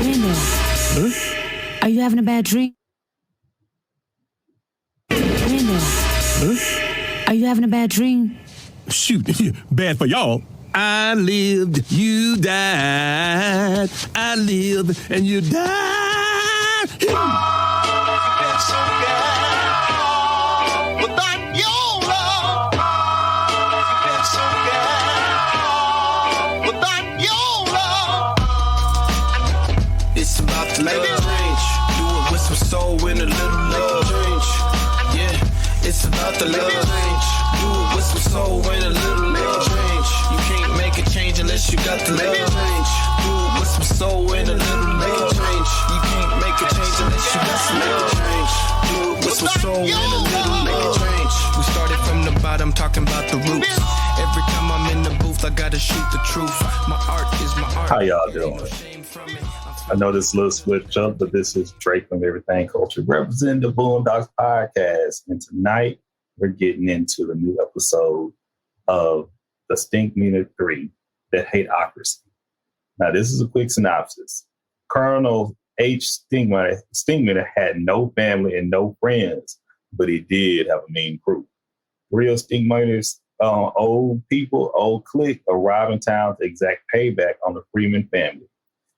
Linda, are you having a bad dream? Linda, are you having a bad dream? Shoot, bad for y'all. I lived, you died. I lived, and you died. Without your love, without your love, it's about to change. Do it with some soul and a little love. Change. Yeah, it's about to love. Change. Do it with some soul and a little love. Change. You can't make a change unless you got the love. Change. Do it with some soul and a little love. Change. You can't make a change unless you got some love. Change. Do it with some soul and a little love. Change. We started from the bottom, talking about the roots. Every time I'm in the booth, I gotta shoot the truth. My art is my art. How y'all doing? I know this is a little switch up, but this is Drake from Everythang Culture representing the Boondocks Podcast. And tonight we're getting into the new episode of the Stinkmeaner 3, the Hateocracy. Now, this is a quick synopsis. Colonel H. Stinkmeaner had no family and no friends, but he did have a mean crew. Real Stinkmeaners, old people, old clique, arrive in town to exact payback on the Freeman family.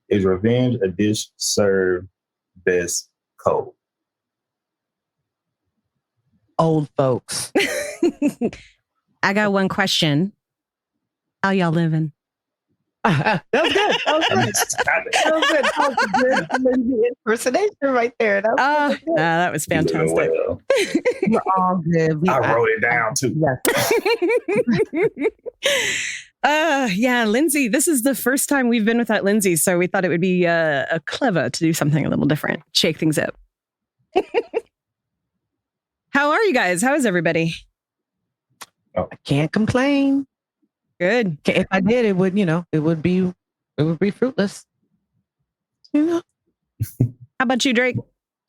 Is revenge a dish served best cold? Old folks. I got one question. How y'all living? That was good. That was good. Good impersonation right there. That was fantastic. Well. We're all good. I wrote it down too. Yes. Yeah, Lynxi, this is the first time we've been without Lynxi, so we thought it would be clever to do something a little different, shake things up. How are you guys? How is everybody? I can't complain. Good. If I did, it would be fruitless. How about you, Drake?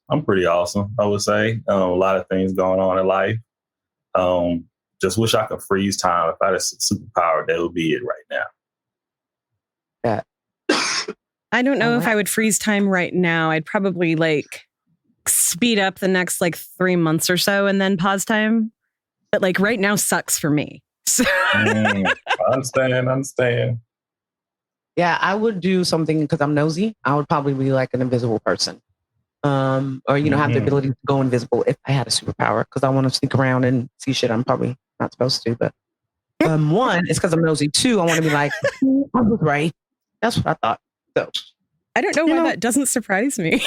I'm pretty awesome, I would say. A lot of things going on in life. Just wish I could freeze time. If I had a superpower, that would be it right now. Yeah. I don't know if I would freeze time right now. I'd probably speed up the next 3 months or so and then pause time. But right now sucks for me. So. I understand. Yeah, I would do something because I'm nosy. I would probably be like an invisible person. Or have the ability to go invisible if I had a superpower because I want to sneak around and see shit I'm probably not supposed to. But one, it's because I'm nosy. Two, I want to be like, I was right. That's what I thought. So I don't know why that doesn't surprise me.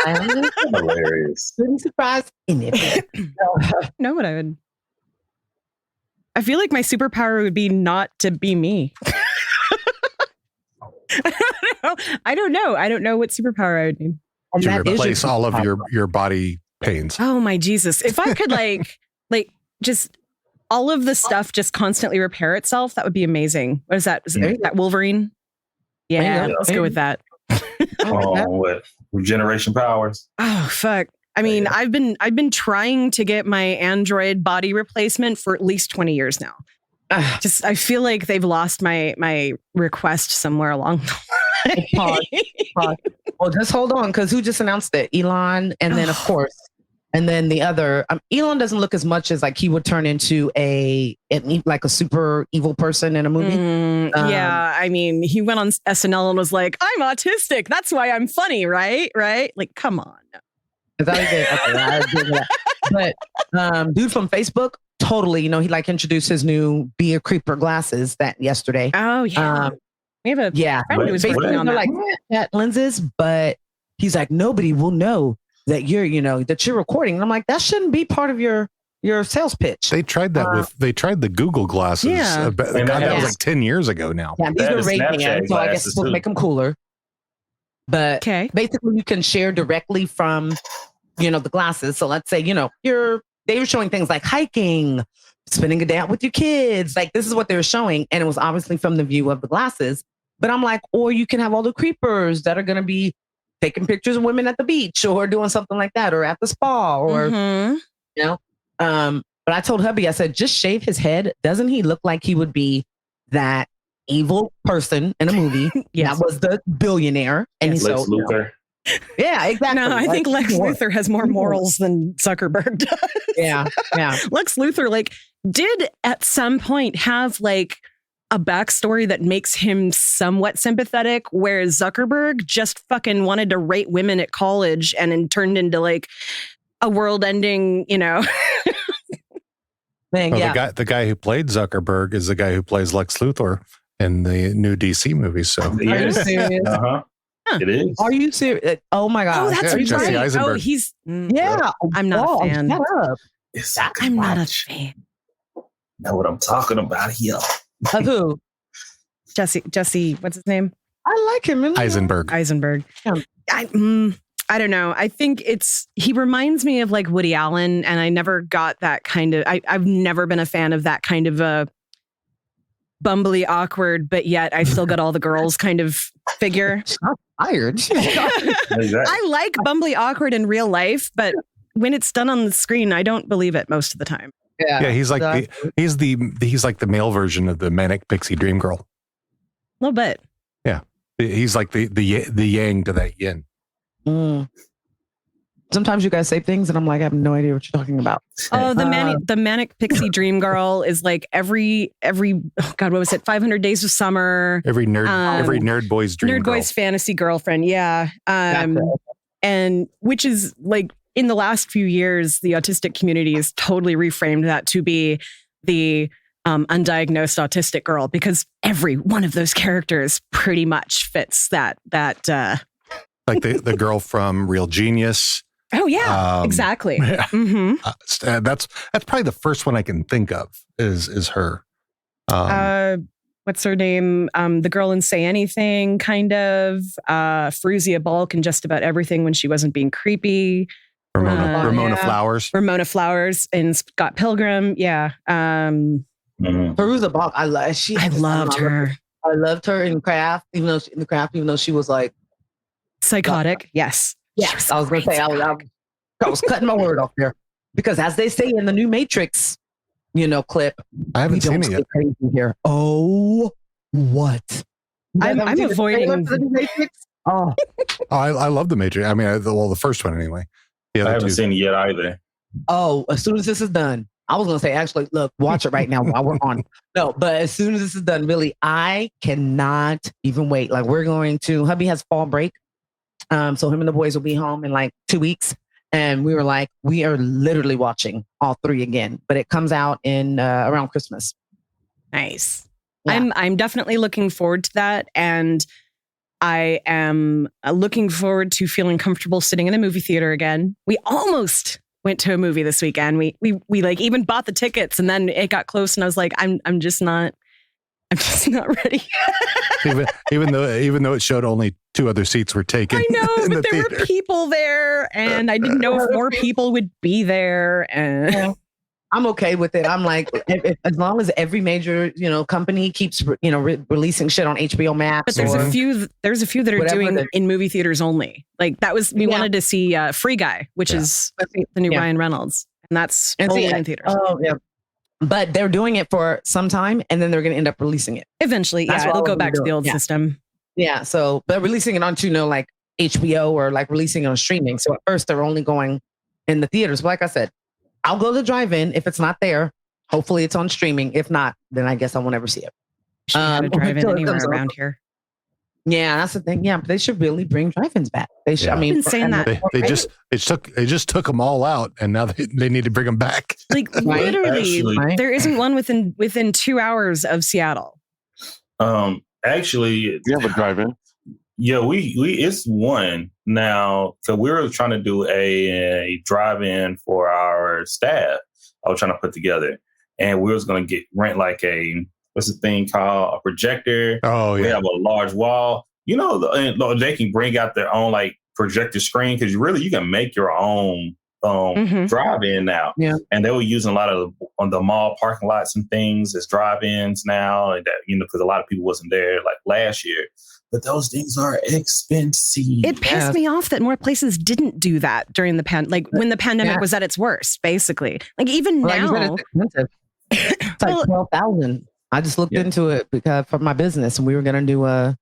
Hilarious. Pretty surprised in it. Know what I would. I feel like my superpower would be not to be me. I don't know. I don't know what superpower I would need. To replace all of your body pains. Oh my Jesus. If I could just all of the stuff just constantly repair itself, that would be amazing. What is that? Is that Wolverine? Yeah, let's go with that. What? Regeneration powers? Oh, fuck. I mean, I've been trying to get my Android body replacement for at least 20 years now. I feel like they've lost my request somewhere along the line. Pause. Well, just hold on, because who just announced it? Elon, and then of course, and then the other. Elon doesn't look as much as he would turn into a super evil person in a movie. Yeah, I mean, he went on SNL and was like, "I'm autistic. That's why I'm funny, right? Right? Come on." Is that okay? I agree with that. But dude from Facebook, totally. He introduced his new Be a Creeper glasses yesterday. Oh yeah. We have a friend who was working on that lenses, but he's like, nobody will know that you're recording. And I'm like, that shouldn't be part of your sales pitch. They tried that they tried the Google glasses. Yeah. That was 10 years ago now. Yeah, these are Ray-Ban, so I guess it's supposed to make them cooler. But basically you can share directly from, the glasses. So let's say, they were showing things like hiking, spending a day out with your kids. This is what they were showing. And it was obviously from the view of the glasses. But I'm like, or you can have all the creepers that are going to be taking pictures of women at the beach or doing something like that, or at the spa, or, but I told hubby, I said, just shave his head. Doesn't he look like he would be that evil person in a movie. Yes. That was the billionaire. And Lex Luthor. Yeah, exactly. No, I think Lex Luthor has more morals than Zuckerberg does. Yeah. Lex Luthor, like, did at some point have like a backstory that makes him somewhat sympathetic, whereas Zuckerberg just fucking wanted to rate women at college and then turned into like a world-ending, you know. Thing, the guy who played Zuckerberg is the guy who plays Lex Luthor in the new DC movies. So Are you serious? It is. Are you serious? Oh my God. Oh, that's right. Jesse Eisenberg. Oh, he's Yeah. I'm not a fan. Shut up. It's I'm not a fan. Know what I'm talking about here. Of who? Jesse, what's his name? I like him. Eisenberg. Yeah. I don't know. I think he reminds me of like Woody Allen, and I never got that kind of, I've never been a fan of that kind of a bumbly awkward, but yet I still got all the girls kind of figure. I'm tired. I like bumbly awkward in real life, but when it's done on the screen, I don't believe it most of the time. Yeah, he's like he's like the male version of the manic pixie dream girl. A little bit. Yeah, he's like the yang to that yin. Sometimes you guys say things and I'm like, I have no idea what you're talking about. Oh, the manic pixie dream girl is like every oh God, what was it? 500 Days of Summer. Every nerd boy's dream. Nerd boy's fantasy girlfriend. Yeah. And which is like in the last few years, the autistic community has totally reframed that to be the undiagnosed autistic girl, because every one of those characters pretty much fits that like the girl from Real Genius. Oh yeah, exactly. Yeah. Mm-hmm. That's probably the first one I can think of is her. What's her name? The girl in Say Anything, kind of. Fruzia Balk in just about everything when she wasn't being creepy. Ramona Flowers. Ramona Flowers in Scott Pilgrim. Yeah. Fruzia Balk. I loved her. I loved her in Craft, even though she was like psychotic. Yes. Yes. I was going to say, I was cutting my word off there, because as they say in the new Matrix, clip, I haven't seen it yet. Crazy here. Oh, what? I'm avoiding the new Matrix. Oh, I love the Matrix. I mean, the first one anyway. I haven't seen it yet either. Oh, as soon as this is done, I was going to say, actually, look, watch it right now while we're on. No, but as soon as this is done, really, I cannot even wait. Like, hubby has fall break. So him and the boys will be home in like 2 weeks. And we were like, we are literally watching all three again, but it comes out in around Christmas. Nice. Yeah. I'm definitely looking forward to that. And I am looking forward to feeling comfortable sitting in a movie theater again. We almost went to a movie this weekend. We like even bought the tickets, and then it got close and I was like, I'm just not ready. even though it showed only 2 other seats were taken. I know, but there theater. were people there, and I didn't know if more people would be there. And yeah. I'm okay with it. I'm like, as long as every major, company keeps, releasing shit on HBO Max. But there's a few that are doing in movie theaters only. Like that was, we wanted to see Free Guy, which is the new Ryan Reynolds, and that's only in theaters. Oh yeah. But they're doing it for some time, and then they're going to end up releasing it. Eventually, it'll go back to the old system. Yeah, so they're releasing it onto, like HBO or like releasing it on streaming. So at first they're only going in the theaters. But like I said, I'll go to the drive-in if it's not there. Hopefully it's on streaming. If not, then I guess I won't ever see it. Should have a drive-in anywhere around here. Yeah, that's the thing. Yeah, but they should really bring drive-ins back. They should. Yeah. I mean, I've been saying that. They just took them all out, and now they need to bring them back. Like literally, there isn't one within 2 hours of Seattle. Actually, you have a drive-in. Yeah, we it's one now. So we were trying to do a drive-in for our staff. I was trying to put together, and we was going to rent like what's the thing called, a projector. Oh yeah, we have a large wall. They can bring out their own like projector screen, because you can make your own drive-in now. Yeah, and they were using a lot of on the mall parking lots and things as drive-ins now, and that because a lot of people wasn't there like last year. But those things are expensive. It pissed me off that more places didn't do that during the when the pandemic was at its worst. Basically, like even now, it's expensive. It's like $12,000. I just looked into it because for my business, and we were going to do a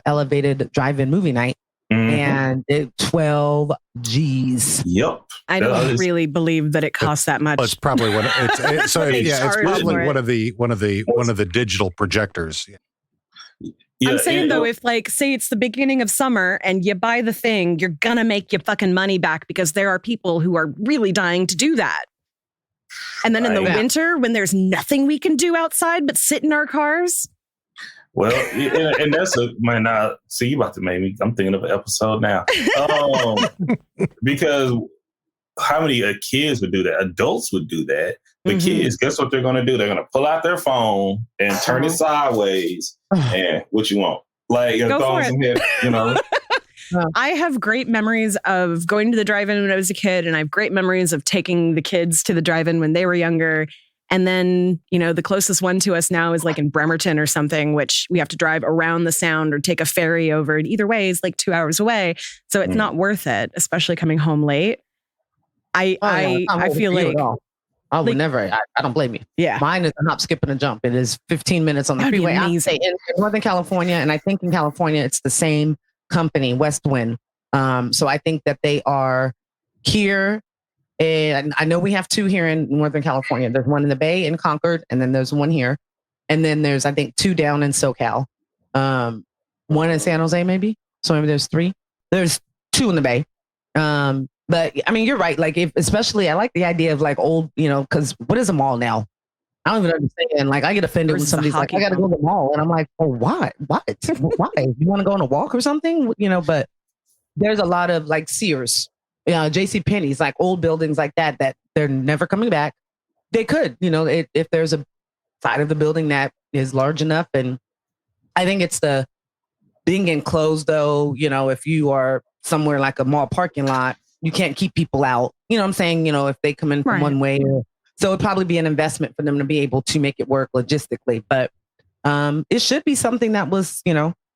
elevated drive-in movie night. And it 12 G's. Yep. I don't really believe that it costs that much. Well, it's probably it's probably one of the digital projectors. Yeah, I'm saying though, if say it's the beginning of summer and you buy the thing, you're gonna make your fucking money back because there are people who are really dying to do that. And then in the winter, when there's nothing we can do outside but sit in our cars. Well, and that's see, you about to make me. I'm thinking of an episode now, because how many kids would do that? Adults would do that. But kids, guess what they're going to do? They're going to pull out their phone and turn it sideways. And what you want? Go for it. I have great memories of going to the drive-in when I was a kid, and I have great memories of taking the kids to the drive-in when they were younger. And then, the closest one to us now is in Bremerton or something, which we have to drive around the Sound or take a ferry over. And either way is 2 hours away. So it's not worth it, especially coming home late. I feel like I would never. I don't blame you. Yeah. Mine is a hop, skip, and a jump. It is 15 minutes on the freeway. I say in Northern California, and I think in California, it's the same company, Westwind. So I think that they are here. And I know we have two here in Northern California. There's one in the Bay in Concord, and then there's one here. And then there's, I think, two down in SoCal. One in San Jose, maybe. So maybe there's three. There's two in the Bay. But I mean, you're right. Especially, I like the idea of old, because what is a mall now? I don't even understand. I get offended when somebody's like, I got to go to the mall. And I'm like, oh, what? What? Why? You want to go on a walk or something? But there's a lot of Sears. JCPenney's, old buildings like that they're never coming back. They could, if there's a side of the building that is large enough. And I think it's the being enclosed, though, if you are somewhere like a mall parking lot, you can't keep people out. You know what I'm saying? If they come in from one way. So it'd probably be an investment for them to be able to make it work logistically. But it should be something that was,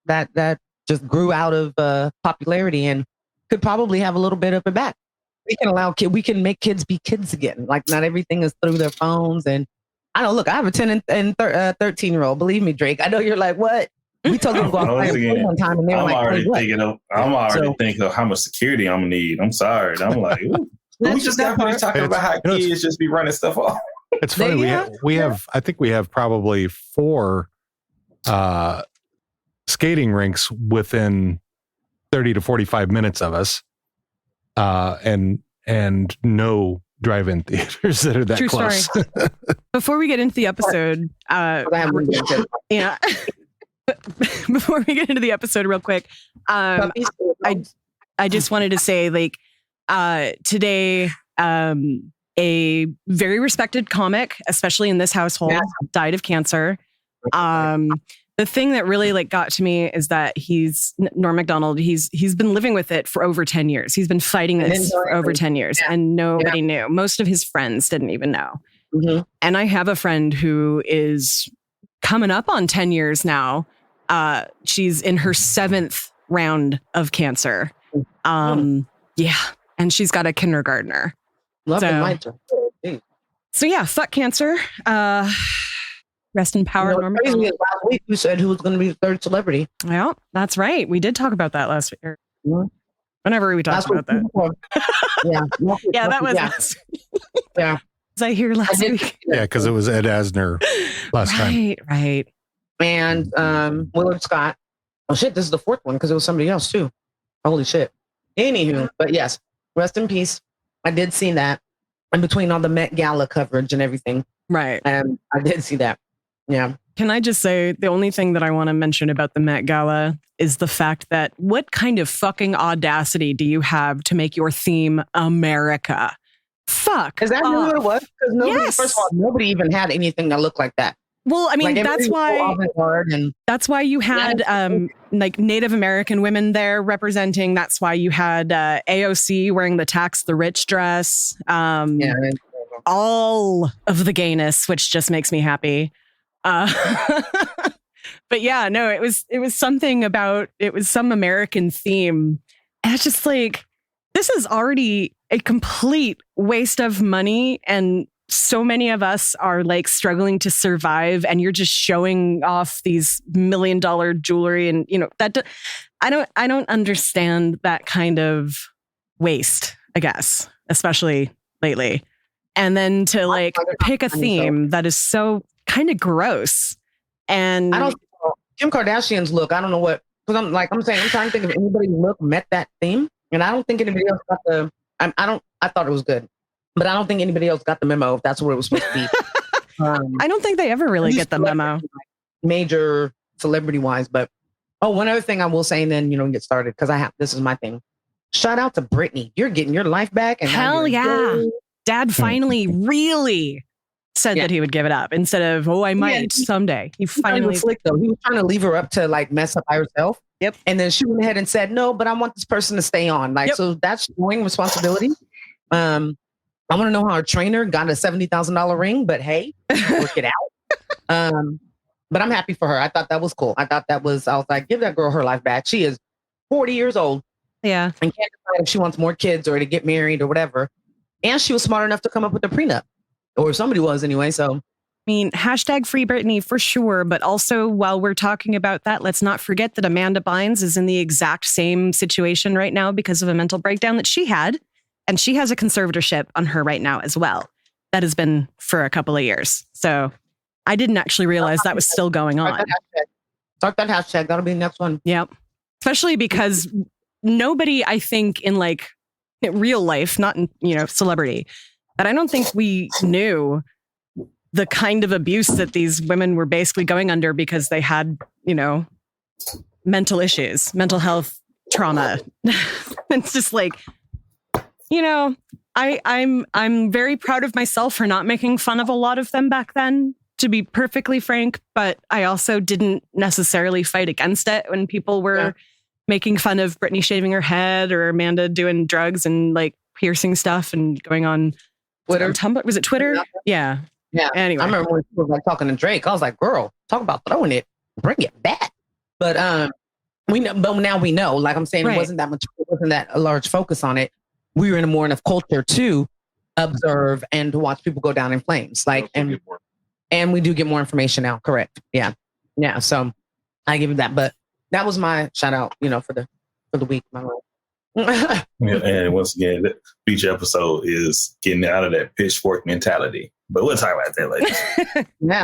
that just grew out of popularity and could probably have a little bit of it back. We can make kids be kids again. Not everything is through their phones. And I don't look, I have a 10 and 13-year-old. Believe me, Drake. I know you're like, what? We told them to go out one time and they were I'm already thinking of how much security I'm gonna need. I'm sorry. I'm like, we just got finished talking about how kids just be running stuff off. It's funny. We have probably 4 skating rinks within 30 to 45 minutes of us, and no drive-in theaters that are that True close. Story. Before we get into the episode, before we get into the episode real quick, I just wanted to say today, a very respected comic, especially in this household, died of cancer. The thing that really got to me is that Norm Macdonald, he's been living with it for over 10 years. He's been fighting this for over 10 years and nobody knew. Most of his friends didn't even know. Mm-hmm. And I have a friend who is coming up on 10 years now. She's in her 7th round of cancer. Yeah. And she's got a kindergartner. So yeah, fuck cancer. Rest in power, Norm Macdonald. Last week we said who was going to be the third celebrity. Yeah, that's right. We did talk about that last week. Mm-hmm. Whenever we talked about that. That was last week. Yeah. Was I here last week? Yeah, because it was Ed Asner last time. Right. And Willard Scott. Oh shit, this is the 4th one because it was somebody else too. Holy shit. Anywho, but yes, rest in peace. I did see that. In between all the Met Gala coverage and everything. Right. And I did see that. Yeah. Can I just say the only thing that I want to mention about the Met Gala is the fact that what kind of fucking audacity do you have to make your theme America? Fuck. Is that really what it was? Because first of all, nobody even had anything that looked like that. Well, I mean, that's why you had Native American women there representing. That's why you had AOC wearing the Tax the Rich dress. All of the gayness, which just makes me happy. But yeah, no, it was something about, it was some American theme. And it's just this is already a complete waste of money and so many of us are like struggling to survive, and you're just showing off these $1 million jewelry, and that I don't understand that kind of waste, I guess, especially lately. And then to like pick a theme that is so kind of gross. And I don't Kim Kardashian's look, I don't know what, because I'm trying to think if anybody's look met that theme, and I don't think anybody else got the. I thought it was good, but I don't think anybody else got the memo if that's what it was supposed to be. I don't think they ever really get the memo, major celebrity wise. But one other thing I will say, and then get started, because this is my thing. Shout out to Britney. You're getting your life back, and hell yeah, Dad finally really said that he would give it up instead of I might someday. He finally slick though. He was trying to leave her up to like mess up by herself. Yep. And then she went ahead and said, no, but I want this person to stay on. Like, so that's showing responsibility. I want to know how her trainer got a $70,000 ring, but hey, work it out. But I'm happy for her. I thought that was cool. I was like, give that girl her life back. She is 40 years old. Yeah. And can't decide if she wants more kids or to get married or whatever. And she was smart enough to come up with a prenup. Or somebody was anyway, so. I mean, hashtag free Britney for sure. But also, while we're talking about that, let's not forget that Amanda Bynes is in the exact same situation right now because of a mental breakdown that she had. And she has a conservatorship on her right now as well. That has been for a couple of years. So I didn't actually realize that was still going on. Start that hashtag. That'll be the next one. Yep. Especially because nobody, I think, in like real life, not in, celebrity, but I don't think we knew the kind of abuse that these women were basically going under because they had, mental issues, mental health trauma. It's just like, I'm very proud of myself for not making fun of a lot of them back then, to be perfectly frank, but I also didn't necessarily fight against it when people were making fun of Britney shaving her head or Amanda doing drugs and like piercing stuff and going on Twitter. Tumblr. Was it Twitter? Yeah. Yeah. Anyway. I remember when people were like talking to Drake. I was like, girl, talk about throwing it. Bring it back. But we know, but now we know. Like I'm saying, It wasn't that a large focus on it. We were in a more enough culture to observe and to watch people go down in flames. Like and we do get more information now. Correct. Yeah. Yeah. So I give it that. But that was my shout out, for the week. And once again, each episode is getting out of that pitchfork mentality. But we'll talk about that later. Yeah,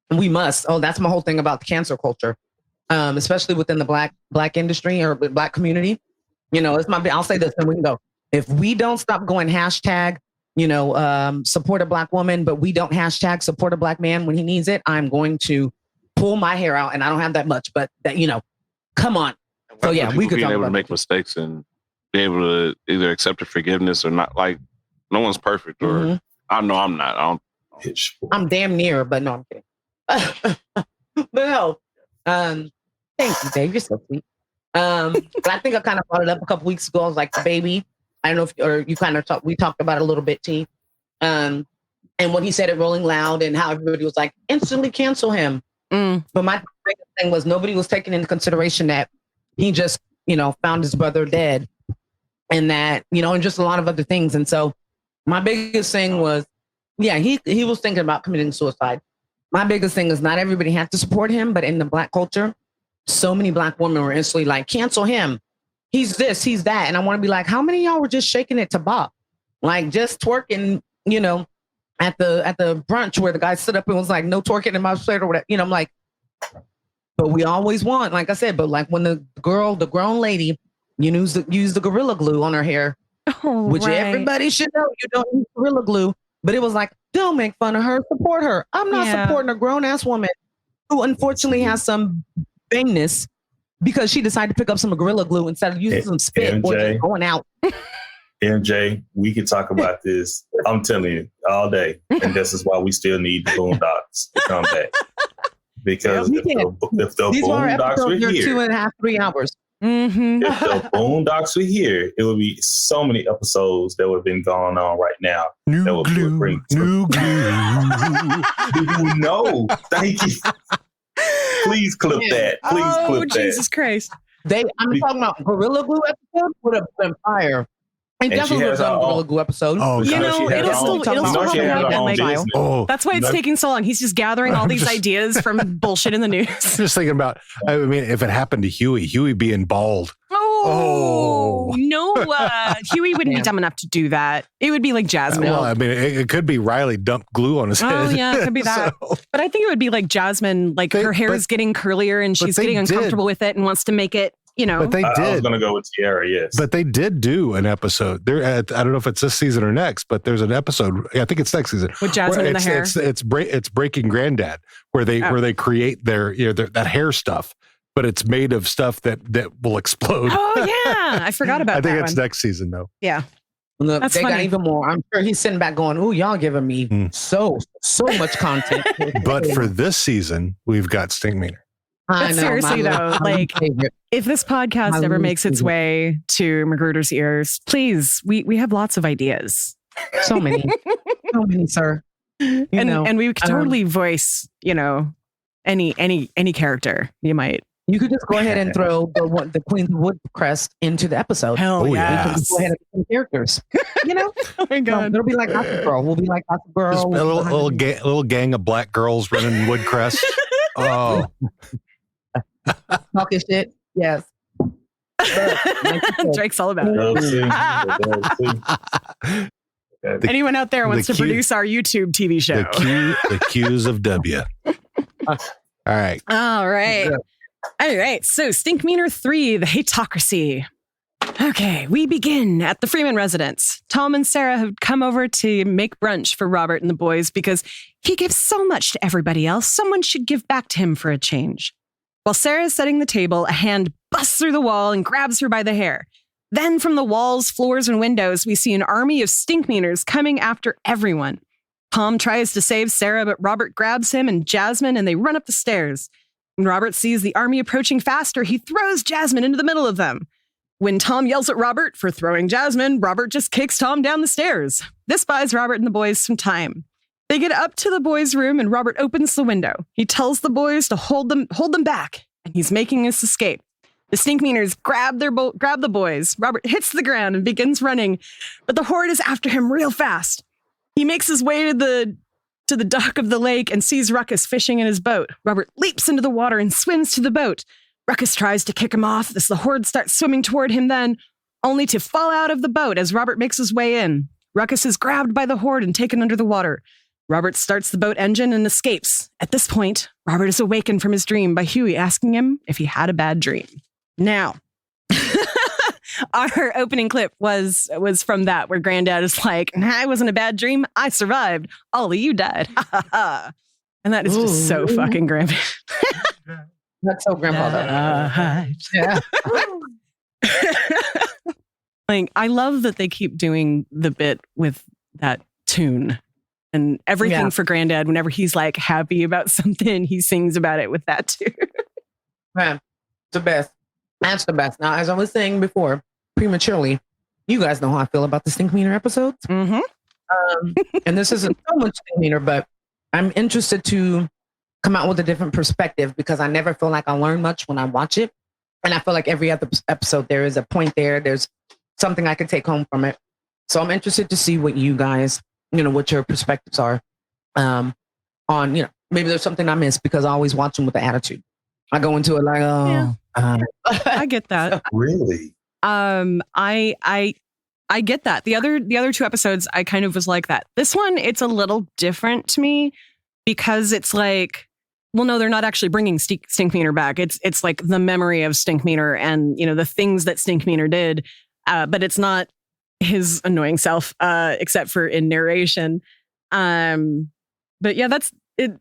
we must. Oh, that's my whole thing about the cancel culture, especially within the black industry or black community. It's I'll say this, and we can go. If we don't stop going hashtag, support a black woman, but we don't hashtag support a black man when he needs it, I'm going to pull my hair out, and I don't have that much, but that come on. So yeah, we could being talk able about to make mistakes and be able to either accept the forgiveness or not. Like no one's perfect, or I know I'm not. I'm damn near, but no, I'm kidding. But no, thank you, Dave. You're so sweet. But I think I kind of brought it up a couple weeks ago. I was like, baby, I don't know if or you kind of we talked about it a little bit, T. And when he said it Rolling Loud and how everybody was like, instantly cancel him. But my biggest thing was nobody was taking into consideration that he just, found his brother dead and that, and just a lot of other things. And so my biggest thing was, he was thinking about committing suicide. My biggest thing is not everybody had to support him, but in the black culture, so many black women were instantly like, cancel him. He's this, he's that. And I want to be like, how many of y'all were just shaking it to bop? Like just twerking, at the brunch where the guy stood up and was like, no twerking in my shirt or whatever. I'm like, but we always want, like I said, but like when the grown lady, use the Gorilla Glue on her hair, which everybody should know you don't use Gorilla Glue. But it was like, don't make fun of her, support her. I'm not supporting a grown ass woman who unfortunately has some bangness because she decided to pick up some Gorilla Glue instead of using some spit or just going out. MJ, we could talk about this, I'm telling you, all day. And this is why we still need the Boondocks to come back. Because if the Boondocks were here, 2.5, 3 hours. If the Boondocks were here, it would be so many episodes that would have been going on right now. New that would glue. No, thank you. Please clip that. Please clip that. Jesus Christ. I'm talking about Gorilla Glue episode would have been fire. It definitely was a really good episode. Oh, it'll still happen. That's why it's taking so long. He's just gathering all these ideas from bullshit in the news. Just thinking about, I mean, if it happened to Huey being bald. No, Huey wouldn't be dumb enough to do that. It would be like Jasmine. Well, I mean, it could be Riley dumped glue on his head. Oh, yeah, it could be that. So, but I think it would be like Jasmine, like her hair is getting curlier and she's getting uncomfortable with it and wants to make it, you know. But they did. I was going to go with Tiara, yes. But they did do an episode. I don't know if it's this season or next, but there's an episode. I think it's next season with Jasmine in the hair. It's Breaking Granddad, where they create their that hair stuff, but it's made of stuff that will explode. Oh yeah, I forgot about that. I think it's next season though. Yeah. Look, they got even more. I'm sure he's sitting back going, "Ooh, y'all giving me so much content." But for this season, we've got Stinkmeaner. But seriously though, like if this podcast ever makes its way to Magruder's ears, please, we have lots of ideas. So many, sir. And we could totally voice, any character you might. You could just go ahead and throw the Queen's Woodcrest into the episode. Hell yeah! We can go ahead and put characters. Oh my god! It'll be like Gossip Girl. We'll be like Gossip Girl. Just a little gang of black girls running Woodcrest. Oh, talking shit. Yes. Drake's all about it. Anyone out there wants to produce our YouTube TV show? The Q's of W. All right. All right. So Stinkmeaner 3, the Hateocracy. Okay, we begin at the Freeman residence. Tom and Sarah have come over to make brunch for Robert and the boys because he gives so much to everybody else. Someone should give back to him for a change. While Sarah is setting the table, a hand busts through the wall and grabs her by the hair. Then from the walls, floors, and windows, we see an army of Stinkmeaners coming after everyone. Tom tries to save Sarah, but Robert grabs him and Jasmine, and they run up the stairs. When Robert sees the army approaching faster, he throws Jasmine into the middle of them. When Tom yells at Robert for throwing Jasmine, Robert just kicks Tom down the stairs. This buys Robert and the boys some time. They get up to the boys' room, and Robert opens the window. He tells the boys to hold them back, and he's making his escape. The Stinkmeaners grab the boys. Robert hits the ground and begins running, but the horde is after him real fast. He makes his way to the dock of the lake and sees Ruckus fishing in his boat. Robert leaps into the water and swims to the boat. Ruckus tries to kick him off as the horde starts swimming toward him then, only to fall out of the boat as Robert makes his way in. Ruckus is grabbed by the horde and taken under the water. Robert starts the boat engine and escapes. At this point, Robert is awakened from his dream by Huey asking him if he had a bad dream. Now, our opening clip was from that, where Granddad is like, "Nah, it wasn't a bad dream. I survived. All of you died." And that is just so fucking grandpa. That's so grandpa. Yeah. Like, I love that they keep doing the bit with that tune. And everything for Granddad, whenever he's like happy about something, he sings about it with that too. Man, the best. That's the best. Now, as I was saying before, prematurely, you guys know how I feel about the Stinkmeaner episodes. Mm-hmm. And this isn't so much Stinkmeaner, but I'm interested to come out with a different perspective because I never feel like I learn much when I watch it. And I feel like every other episode, there is a point there. There's something I can take home from it. So I'm interested to see what you guys, what your perspectives are on, maybe there's something I missed because I always watch them with the attitude. I go into it like, I get that. Really? I get that. The other two episodes, I kind of was like that. This one, it's a little different to me because it's like, well, no, they're not actually bringing Stinkmeaner back. It's like the memory of Stinkmeaner and, the things that Stinkmeaner did. But it's not his annoying self, except for in narration. But yeah, that's it.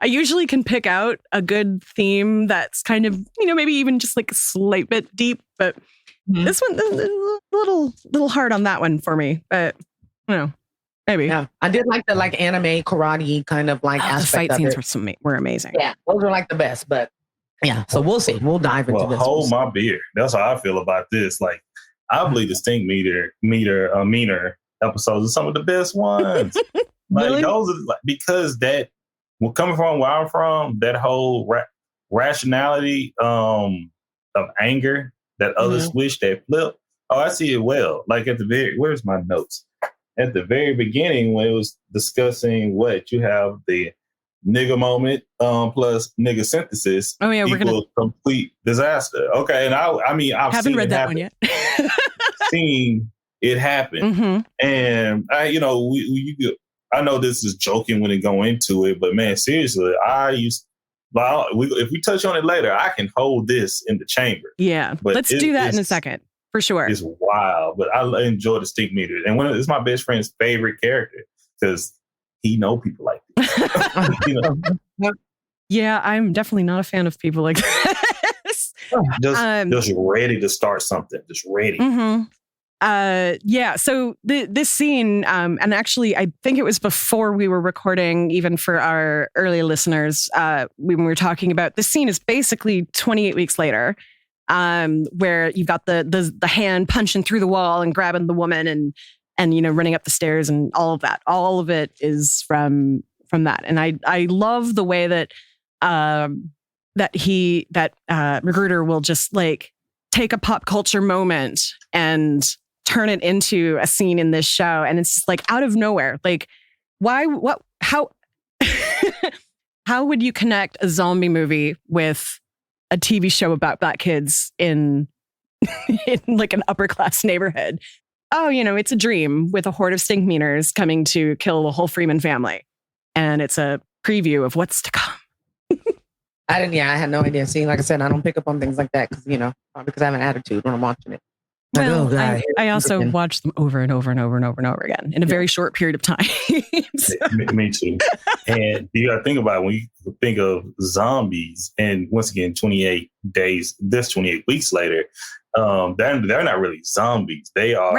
I usually can pick out a good theme that's kind of, maybe even just like a slight bit deep, but this one is a little hard on that one for me, but maybe. Yeah. I did like the anime karate kind of aspect. The fight scenes were amazing. Yeah. Those are the best, but yeah. So we'll see. We'll dive into this. Hold my beer. That's how I feel about this. I believe the Stinkmeaner episodes are some of the best ones. Really? Those are because that, coming from where I'm from, that whole rationality of anger that others wish they flip, Oh, I see it well. Like at the where's my notes? At the very beginning, when it was discussing what you have the nigga moment plus nigga synthesis. Oh yeah, we're gonna complete disaster. Okay, and I've haven't read that one yet. Seen it happen, and I know this is joking when it go into it, but man, seriously, if we touch on it later, I can hold this in the chamber. Yeah, but let's do that in a second. For sure. It's wild, but I enjoy the Stinkmeaner. And it's my best friend's favorite character because he know people like this. Yeah, I'm definitely not a fan of people like this. Just ready to start something. Just ready. Yeah, so this scene, and actually I think it was before we were recording, even for our early listeners, when we were talking about this scene is basically 28 weeks later. Where you've got the hand punching through the wall and grabbing the woman and running up the stairs and all of that. All of it is from that. And I love the way that Magruder will just like take a pop culture moment and turn it into a scene in this show. And it's just like out of nowhere. Like how would you connect a zombie movie with a TV show about black kids in like an upper class neighborhood? Oh, it's a dream with a horde of stinkmeaners coming to kill the whole Freeman family. And it's a preview of what's to come. I had no idea. See, like I said, I don't pick up on things like that because I have an attitude when I'm watching it. Well, I also watch them over and over and over and over and over again in a very short period of time. Me too. And you got to think about it, when you think of zombies, and once again, 28 weeks later, they're not really zombies. They are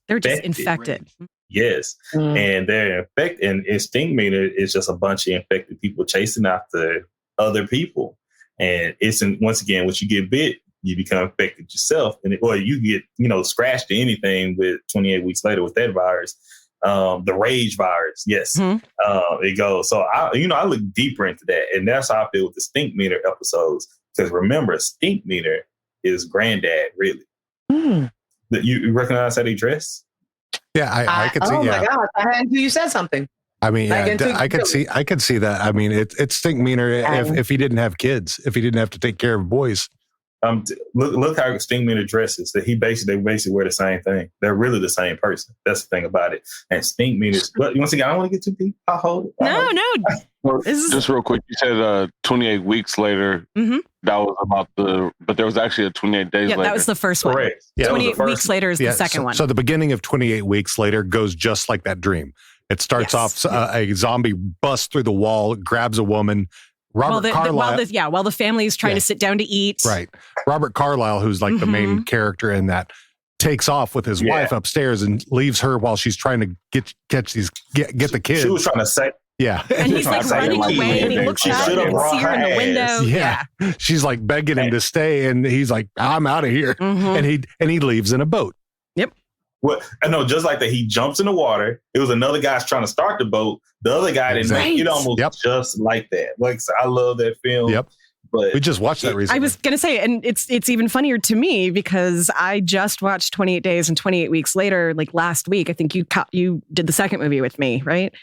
They're just infected. Yes, and they're infected. And Stinkmeaner is just a bunch of infected people chasing after other people. And once again, once you get bit, you become infected yourself, or you get, scratched to anything with 28 weeks later with that virus, the rage virus. Yes, it goes. So I look deeper into that, and that's how I feel with the Stinkmeaner episodes. Because remember, Stinkmeaner is granddad, really. You recognize how they dress? Yeah, I could see. Oh my gosh! I hadn't until you said something. I mean, I could see that. I mean, it's Stinkmeaner if he didn't have kids, if he didn't have to take care of boys. Look how Stinkmeaner dresses. That they basically wear the same thing. They're really the same person. That's the thing about it. And Stinkmeaner. But once again, I don't want to get too deep. I'll hold it. No. Just real quick, you said 28 weeks later. That was about but there was actually a 28 days later. Yeah, that was the first one. Correct. Yeah, 28 weeks later is the second one. So the beginning of 28 weeks later goes just like that dream. It starts off a zombie busts through the wall, grabs a woman. While the family is trying to sit down to eat. Right. Robert Carlyle, who's like the main character in that, takes off with his wife upstairs and leaves her while she's trying to get the kids. She was trying to say. Yeah. And he's like running away and he looks out and you can see her in the window. Yeah. She's like begging him to stay and he's like, I'm out of here. And he leaves in a boat. Yep. Well, I know, just like that, he jumps in the water. It was another guy's trying to start the boat. The other guy didn't make it almost just like that. Like, I love that film. Yep. But we just watched that recently. I was going to say, and it's even funnier to me because I just watched 28 Days and 28 Weeks Later, like last week. I think you did the second movie with me, right?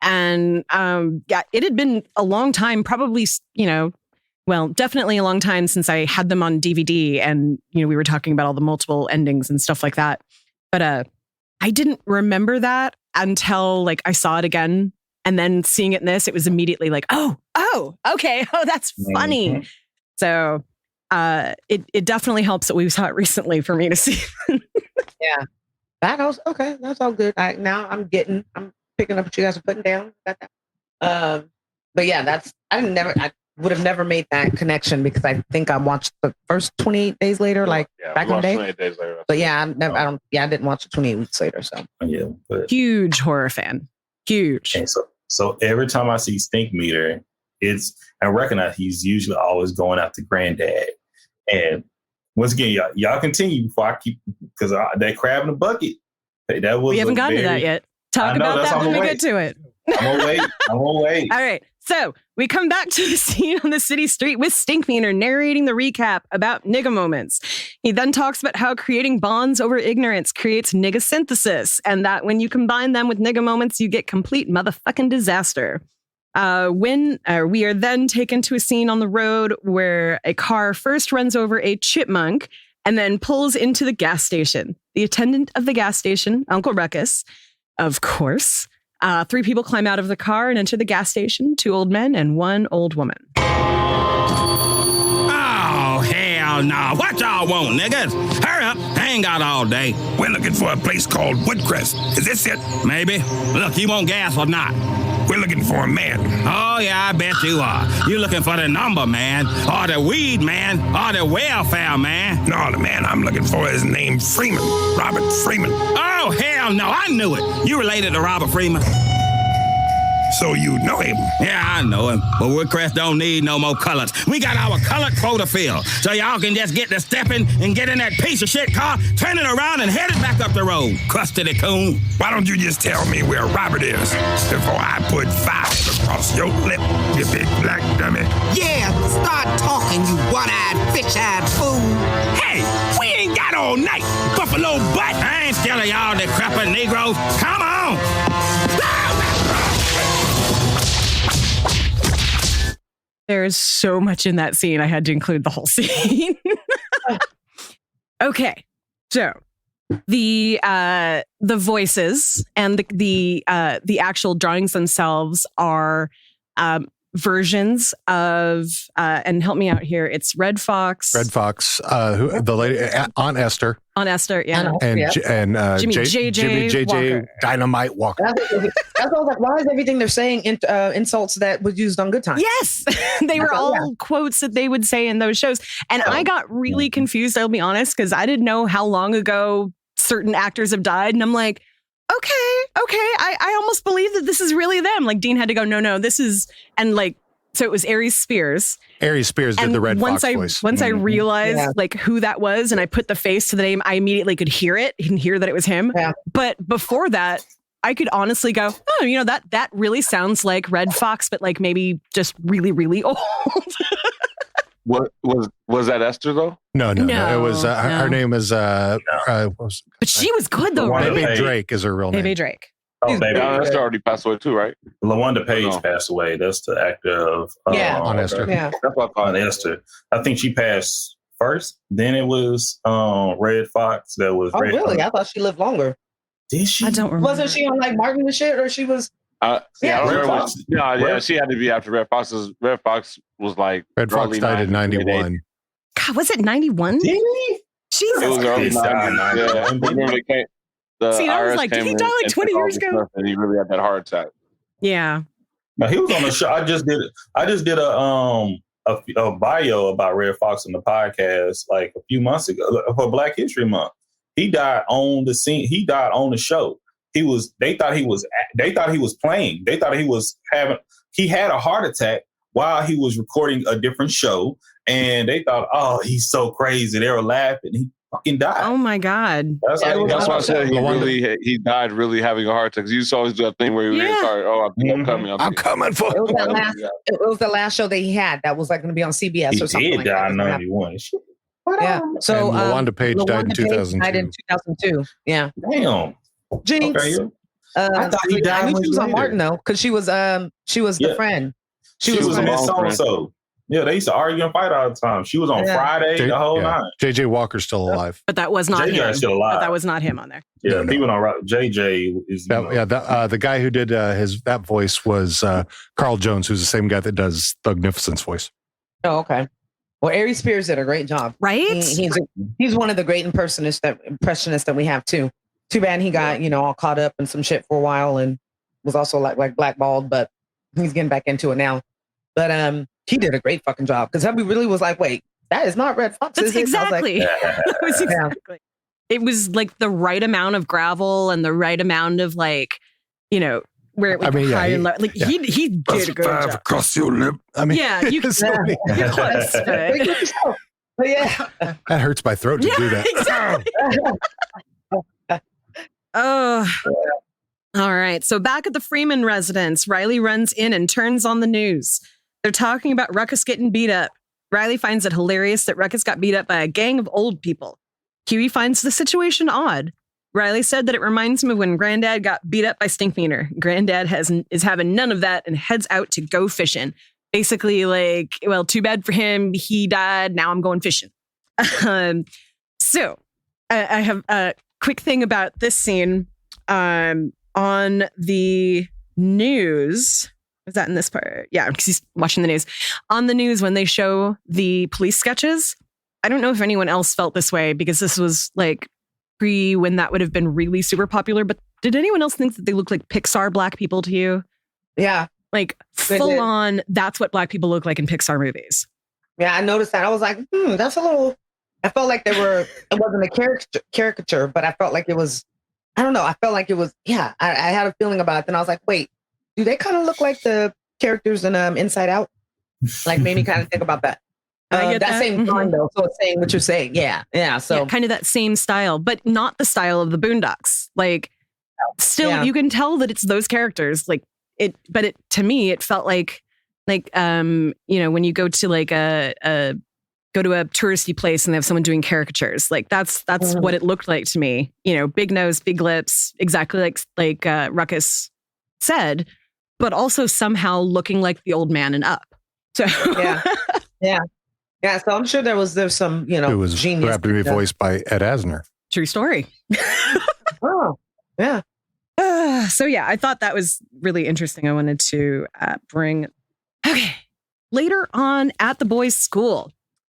And it had been a long time, probably, definitely a long time since I had them on DVD. And, we were talking about all the multiple endings and stuff like that. But I didn't remember that until like I saw it again. And then seeing it in this, it was immediately like, oh, okay. Oh, that's funny. So it definitely helps that we saw it recently for me to see. Yeah. That was okay. That's all good. Now I'm picking up what you guys are putting down. Got that. But yeah, I would have never made that connection because I think I watched the first 28 days later, back in the day. 28 days later. But yeah, I didn't watch it 28 weeks later. So yeah, but huge horror fan. Huge. And so every time I see Stinkmeaner, I recognize he's usually always going after granddad. And once again, y'all continue before I keep, because that crab in the bucket. We haven't gotten to that yet. Talk about that when we get to it. I'm gonna wait. All right. So we come back to the scene on the city street with Stinkmeaner narrating the recap about nigga moments. He then talks about how creating bonds over ignorance creates nigga synthesis, and that when you combine them with nigga moments, you get complete motherfucking disaster. We are then taken to a scene on the road where a car first runs over a chipmunk and then pulls into the gas station. The attendant of the gas station, Uncle Ruckus, of course. 3 people climb out of the car and enter the gas station, 2 old men and 1 old woman. Oh, hell no. What y'all want, niggas? Hurry up. I ain't got all day. We're looking for a place called Woodcrest. Is this it? Maybe. Look, you want gas or not? We're looking for a man. Oh, yeah, I bet you are. You looking for the number man, or the weed man, or the welfare man? No, the man I'm looking for is named Freeman. Robert Freeman. Oh, hell no. I knew it. You related to Robert Freeman? So you know him? Yeah, I know him. But Woodcrest don't need no more colors. We got our colored quota filled. So y'all can just get to stepping and get in that piece of shit car, turn it around and head it back up the road. Crusty coon. Why don't you just tell me where Robert is before I put 5 across your lip, you big black dummy? Yeah, start talking, you one-eyed, fish-eyed fool. Hey, we ain't got all night, buffalo butt. I ain't scared of y'all decrepit Negroes. Come on. There's so much in that scene. I had to include the whole scene. Okay. So the voices and the actual drawings themselves are versions of and help me out here. It's Red Fox, who the lady Aunt Esther, yeah, and Jimmy JJ Walker. Dynamite Walker. That's what I was like. Why is everything they're saying insults that was used on Good Times? Yes, they were all quotes that they would say in those shows, and I got really confused. I'll be honest, because I didn't know how long ago certain actors have died, and I'm like, okay. I almost believe that this is really them. Like Dean had to go, no, this is, and like, so it was Aries Spears. Aries Spears did the Red Fox voice. Once I realized like who that was, and I put the face to the name, I immediately could hear it and hear that it was him. Yeah. But before that, I could honestly go, oh, that really sounds like Red Fox, but like maybe just really, really old. What was that Esther though? No. It was her name is but she was good though, right? Baby Drake is her real name. Baby Drake. Oh, Baby Esther already passed away too, right? LaWanda Page passed away. That's the actor of on Esther. Yeah, that's what I thought. On Esther. I think she passed first. Then it was Red Fox. That was. Red Really? Fox. I thought she lived longer. Did she? I don't remember. Wasn't she on like Martin and shit, or she was? I don't Red remember. Fox. She had to be after Red Fox. Red Fox was like Red Fox died in 91. God, was it 91? Did he? Jesus. It was early 90s. Yeah. Remember it came, See, I was like, did he die like 20 years ago? And he really had that heart attack. Yeah. Now, he was on the show. I just did a bio about Red Fox on the podcast like a few months ago for Black History Month. He died on the scene. He died on the show. They thought he was playing. They thought he had a heart attack while he was recording a different show. And they thought, oh, he's so crazy. They were laughing. He fucking died. Oh my God. That's why I said he died really having a heart attack. You used to always do that thing where you really sorry. Oh, I'm coming. I'm coming for it. Was the last show that he had that was like going to be on CBS or something. He like did die that. in 91. Yeah. So LaWanda Page died in 2002. Died in 2002. Yeah. Damn. Jinx. Okay, I thought he died. I knew she was on Martin though, because she was the friend. She was Miss So-and-so. Yeah, they used to argue and fight all the time. She was on Friday the whole night. JJ Walker's still alive. But that was not him. Still alive. But that was not him on there. Yeah, people don't. JJ is. The guy who did that voice was Carl Jones, who's the same guy that does Thugnificent's voice. Oh, okay. Well, Aries Spears did a great job. Right? He's one of the great impressionists that we have too. Too bad he got all caught up in some shit for a while and was also like blackballed, but he's getting back into it now. But he did a great fucking job because Hubby really was like, wait, that is not Red Fox. That's exactly. Exactly. It was like the right amount of gravel and the right amount of like, where it was high and low. Like he did a good job. Across your lip. I mean, yeah, you close. But yeah, that hurts my throat to do that. Exactly. Oh, All right. So back at the Freeman residence, Riley runs in and turns on the news. They're talking about Ruckus getting beat up. Riley finds it hilarious that Ruckus got beat up by a gang of old people. Huey finds the situation odd. Riley said that it reminds him of when Granddad got beat up by Stinkmeaner. Granddad is having none of that and heads out to go fishing. Basically, like, well, too bad for him. He died. Now I'm going fishing. So I have a quick thing about this scene. On the news, is that in this part? Yeah, because he's watching the news. On the news, when they show the police sketches, I don't know if anyone else felt this way because this was like pre when that would have been really super popular. But did anyone else think that they look like Pixar black people to you? Yeah. Like full on, that's what black people look like in Pixar movies. Yeah, I noticed that. I was like, that's a little, I felt like it wasn't a caricature, but I felt like it was, I don't know. I felt like it was, I had a feeling about it. Then I was like, wait, do they kind of look like the characters in Inside Out? Like, made me kind of think about that. I get that same time, though. So it's saying what you're saying. Yeah. So yeah, kind of that same style, but not the style of the Boondocks. Like, still, you can tell that it's those characters. Like it, but it to me, it felt like when you go to like go to a touristy place and they have someone doing caricatures. Like that's what it looked like to me. You know, big nose, big lips, exactly like Ruckus said, but also somehow looking like the old man and Up. So yeah. So I'm sure there's some it was genius. Happened to be voiced by Ed Asner. True story. Oh yeah. So yeah, I thought that was really interesting. I wanted to bring. Okay, later on at the boys' school.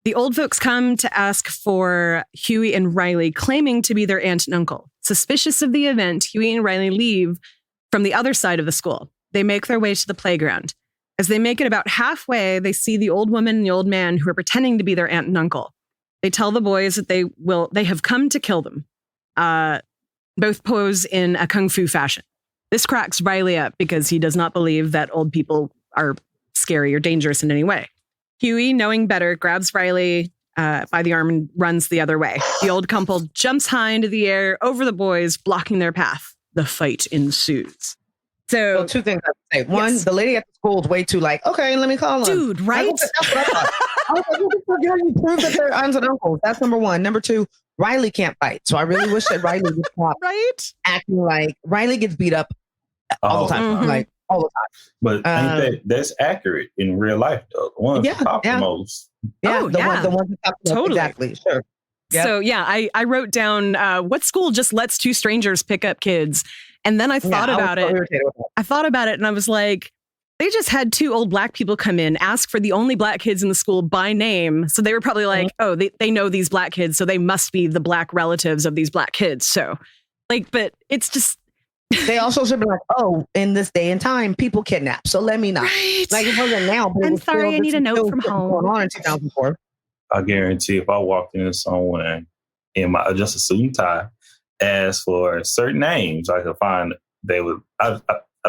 The old folks come to ask for Huey and Riley, claiming to be their aunt and uncle. Suspicious of the event, Huey and Riley leave from the other side of the school. They make their way to the playground. As they make it about halfway, they see the old woman and the old man who are pretending to be their aunt and uncle. They tell the boys that they have come to kill them. Both pose in a kung fu fashion. This cracks Riley up because he does not believe that old people are scary or dangerous in any way. Huey, knowing better, grabs Riley by the arm and runs the other way. The old couple jumps high into the air over the boys, blocking their path. The fight ensues. So two things I have to say. One, the lady at the school is way too like, okay, let me call them. Dude, right? I was like, what the fuck, how do you prove that they're aunts and uncles? That's number one. Number two, Riley can't fight. So I really wish that Riley would stop acting like Riley gets beat up all the time. Like, all the time. But ain't that's accurate in real life, though. The ones that pop the most. Yeah, the ones that pop the most. Totally. Exactly. Sure. Yep. So yeah, I wrote down what school just lets two strangers pick up kids. And then I thought about it. I thought about it and I was like, they just had two old black people come in, ask for the only black kids in the school by name. So they were probably like, oh, they know these black kids, so they must be the black relatives of these black kids. So like, but it's just. They also should be like, oh, in this day and time, people kidnap. So let me not. Right. Like it wasn't now. But I'm sorry, I need a note from home. Going on in 2004. I guarantee if I walked into someone in my just a suit and tie, asked for certain names, I could find they would. I've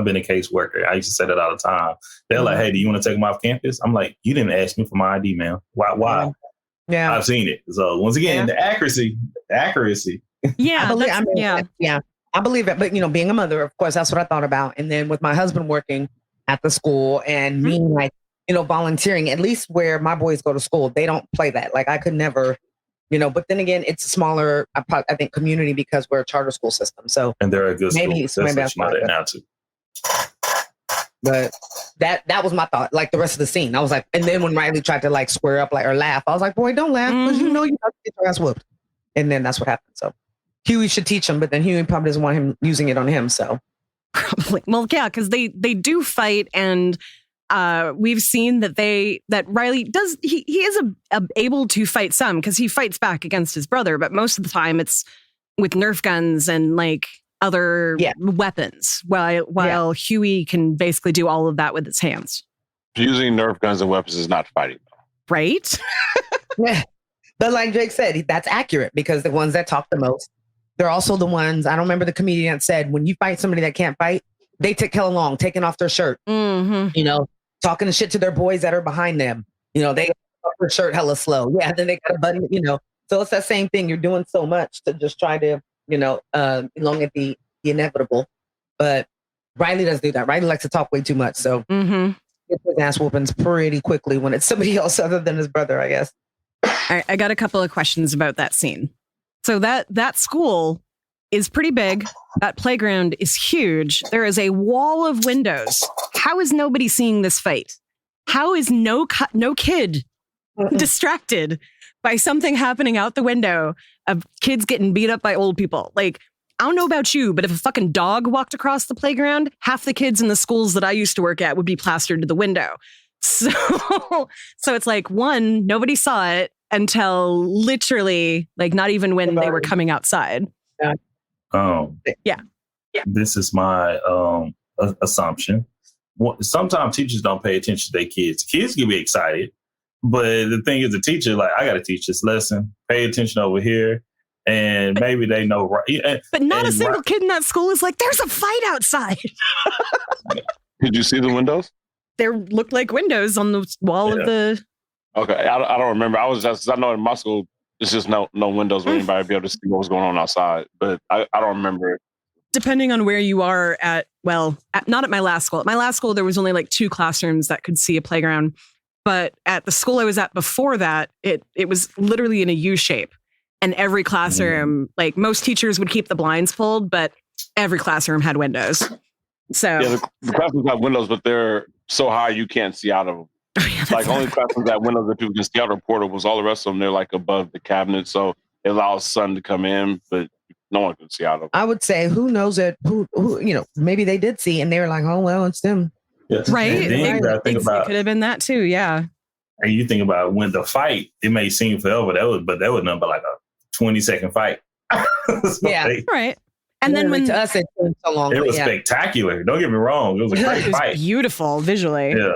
been a caseworker. I used to say that all the time. They're like, hey, do you want to take them off campus? I'm like, you didn't ask me for my ID, man. Why? Yeah. I've seen it. So once again, the accuracy. Yeah. I believe it. But, being a mother, of course, that's what I thought about. And then with my husband working at the school and me, like, volunteering, at least where my boys go to school, they don't play that. Like I could never, but then again, it's a smaller, I think, community because we're a charter school system. So, and they're a good maybe, school. Maybe that's that now too. But that was my thought. Like the rest of the scene, I was like, and then when Riley tried to like square up or laugh, I was like, boy, don't laugh because you have to get your ass whooped. And then that's what happened. So Huey should teach him, but then Huey probably doesn't want him using it on him. So probably, well, yeah, because they do fight, and we've seen that Riley does. He is able to fight some because he fights back against his brother, but most of the time it's with Nerf guns and like other weapons. While Huey can basically do all of that with his hands. Using Nerf guns and weapons is not fighting, right? Yeah, but like Jake said, that's accurate because the ones that talk the most. They're also the ones, I don't remember the comedian that said, when you fight somebody that can't fight, they take hella long, taking off their shirt, talking to shit to their boys that are behind them. They got their shirt hella slow. Yeah, then they got a button, So it's that same thing. You're doing so much to just try to, elongate the inevitable. But Riley doesn't do that. Riley likes to talk way too much. So gets his ass whoopings pretty quickly when it's somebody else other than his brother, I guess. I got a couple of questions about that scene. So that school is pretty big. That playground is huge. There is a wall of windows. How is nobody seeing this fight? How is no kid distracted by something happening out the window of kids getting beat up by old people? Like, I don't know about you, but if a fucking dog walked across the playground, half the kids in the schools that I used to work at would be plastered to the window. So it's like, one, nobody saw it until literally, like, not even when they were coming outside. Yeah. This is my assumption. Sometimes teachers don't pay attention to their kids. Kids can be excited, but the thing is, the teacher, like, I got to teach this lesson. Pay attention over here. And maybe they know, right? But not a single kid in that school is like, there's a fight outside. Did you see the windows? There looked like windows on the wall of the... Okay, I don't remember. I know in my school, it's just no windows for anybody to be able to see what was going on outside. But I don't remember it. Depending on where you are not at my last school. At my last school, there was only like 2 classrooms that could see a playground. But at the school I was at before that, it was literally in a U shape. And every classroom, like, most teachers would keep the blinds pulled, but every classroom had windows. So yeah, the classrooms have windows, but they're so high you can't see out of them. Like, only classrooms that windows that people can see out of portables. All the rest of them, they're like above the cabinet, so it allows sun to come in, but no one can see out of them. I would say, who knows it? Who maybe they did see, and they were like, "Oh well, it's them." Yes. Right? It could have been that too. Yeah. And you think about when the fight, it may seem forever. That was nothing but like a 20-second fight. Right. And then when to us it took so long, it was spectacular. Don't get me wrong. It was a great fight. Beautiful visually. Yeah.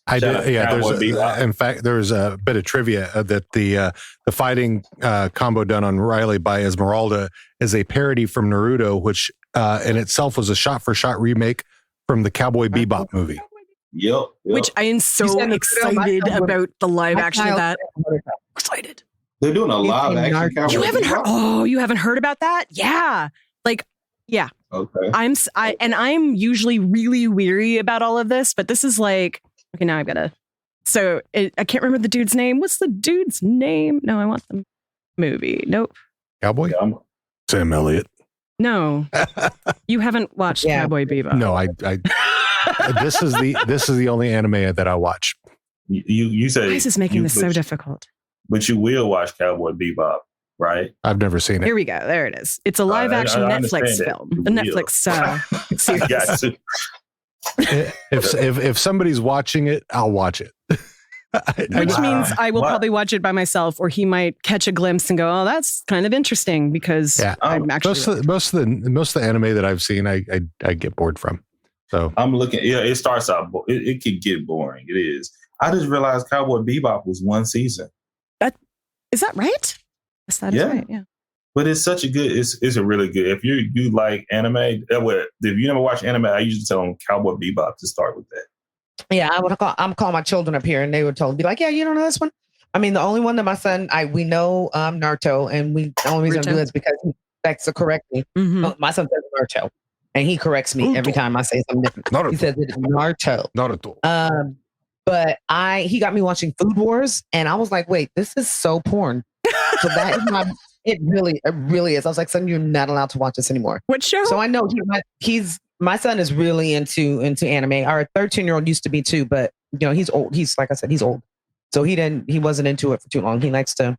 I did. Yeah. In fact, there was a bit of trivia that the fighting combo done on Riley by Esmeralda is a parody from Naruto, which in itself was a shot-for-shot remake from the Cowboy Bebop movie. Yep. Which I am so excited about the live action of that. Excited. They're doing a live action Cowboy Bebop. You haven't heard about that? Yeah. Like, yeah. Okay. I'm usually really weary about all of this, but this is like, okay, now I've got to. So I can't remember the dude's name. What's the dude's name? No, I want the movie. Nope. Cowboy? Sam Elliott. No. You haven't watched Cowboy Bebop. No, I this is the only anime that I watch. You said, why is this making this so difficult? But you will watch Cowboy Bebop, right? I've never seen it. Here we go. There it is. It's a live action Netflix film. The Netflix series. Got to. If somebody's watching it, I'll watch it. Which means I will probably watch it by myself, or he might catch a glimpse and go, "Oh, that's kind of interesting." Because I'm actually most of the anime that I've seen, I get bored from. So I'm looking. Yeah, it starts out. It can get boring. It is. I just realized Cowboy Bebop was 1 season. Is that right? Yes, that is right. Yeah. But it's such a good. It's a really good. If you like anime, if you never watch anime, I usually tell them Cowboy Bebop to start with that. Yeah, I'm calling my children up here, and they were told, be like, "Yeah, you don't know this one." I mean, the only one that my son, we know Naruto, and the only reason I do it is because he expects to correct me. Mm-hmm. Oh, my son says Naruto, and he corrects me every time I say something different. Naruto. He says it's Naruto. Naruto. But he got me watching Food Wars, and I was like, "Wait, this is so porn." So that is it really is. I was like, "Son, you're not allowed to watch this anymore." What show? So I know my son is really into anime. Our 13-year-old used to be too, but he's old. He's, like I said, he's old. So he wasn't into it for too long. He likes to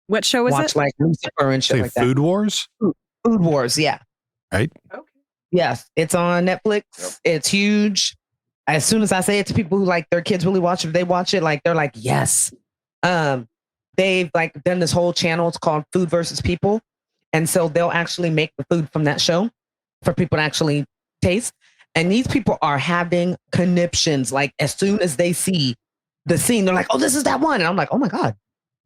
what show is watch it? Like Lucifer and shit like that. Food Wars? Food Wars, yeah. Right? Okay. Yes. It's on Netflix. Yep. It's huge. As soon as I say it to people who like their kids really watch it, if they watch it, like they're like, yes. They've like done this whole channel. It's called Food versus People. And so they'll actually make the food from that show for people to actually taste. And these people are having conniptions. Like as soon as they see the scene, they're like, "Oh, this is that one." And I'm like, "Oh my God.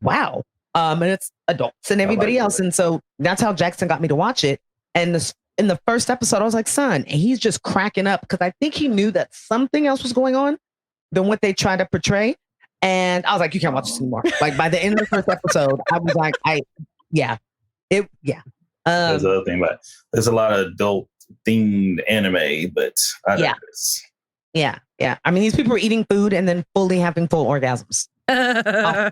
Wow." And it's adults and everybody else. And so that's how Jackson got me to watch it. And in the first episode, I was like, "Son," and he's just cracking up because I think he knew that something else was going on than what they tried to portray. And I was like, "You can't watch this anymore." Like by the end of the first episode, I was like, There's the other thing, but there's a lot of adult themed anime, but I digress. Yeah. I mean, these people are eating food and then fully having full orgasms. And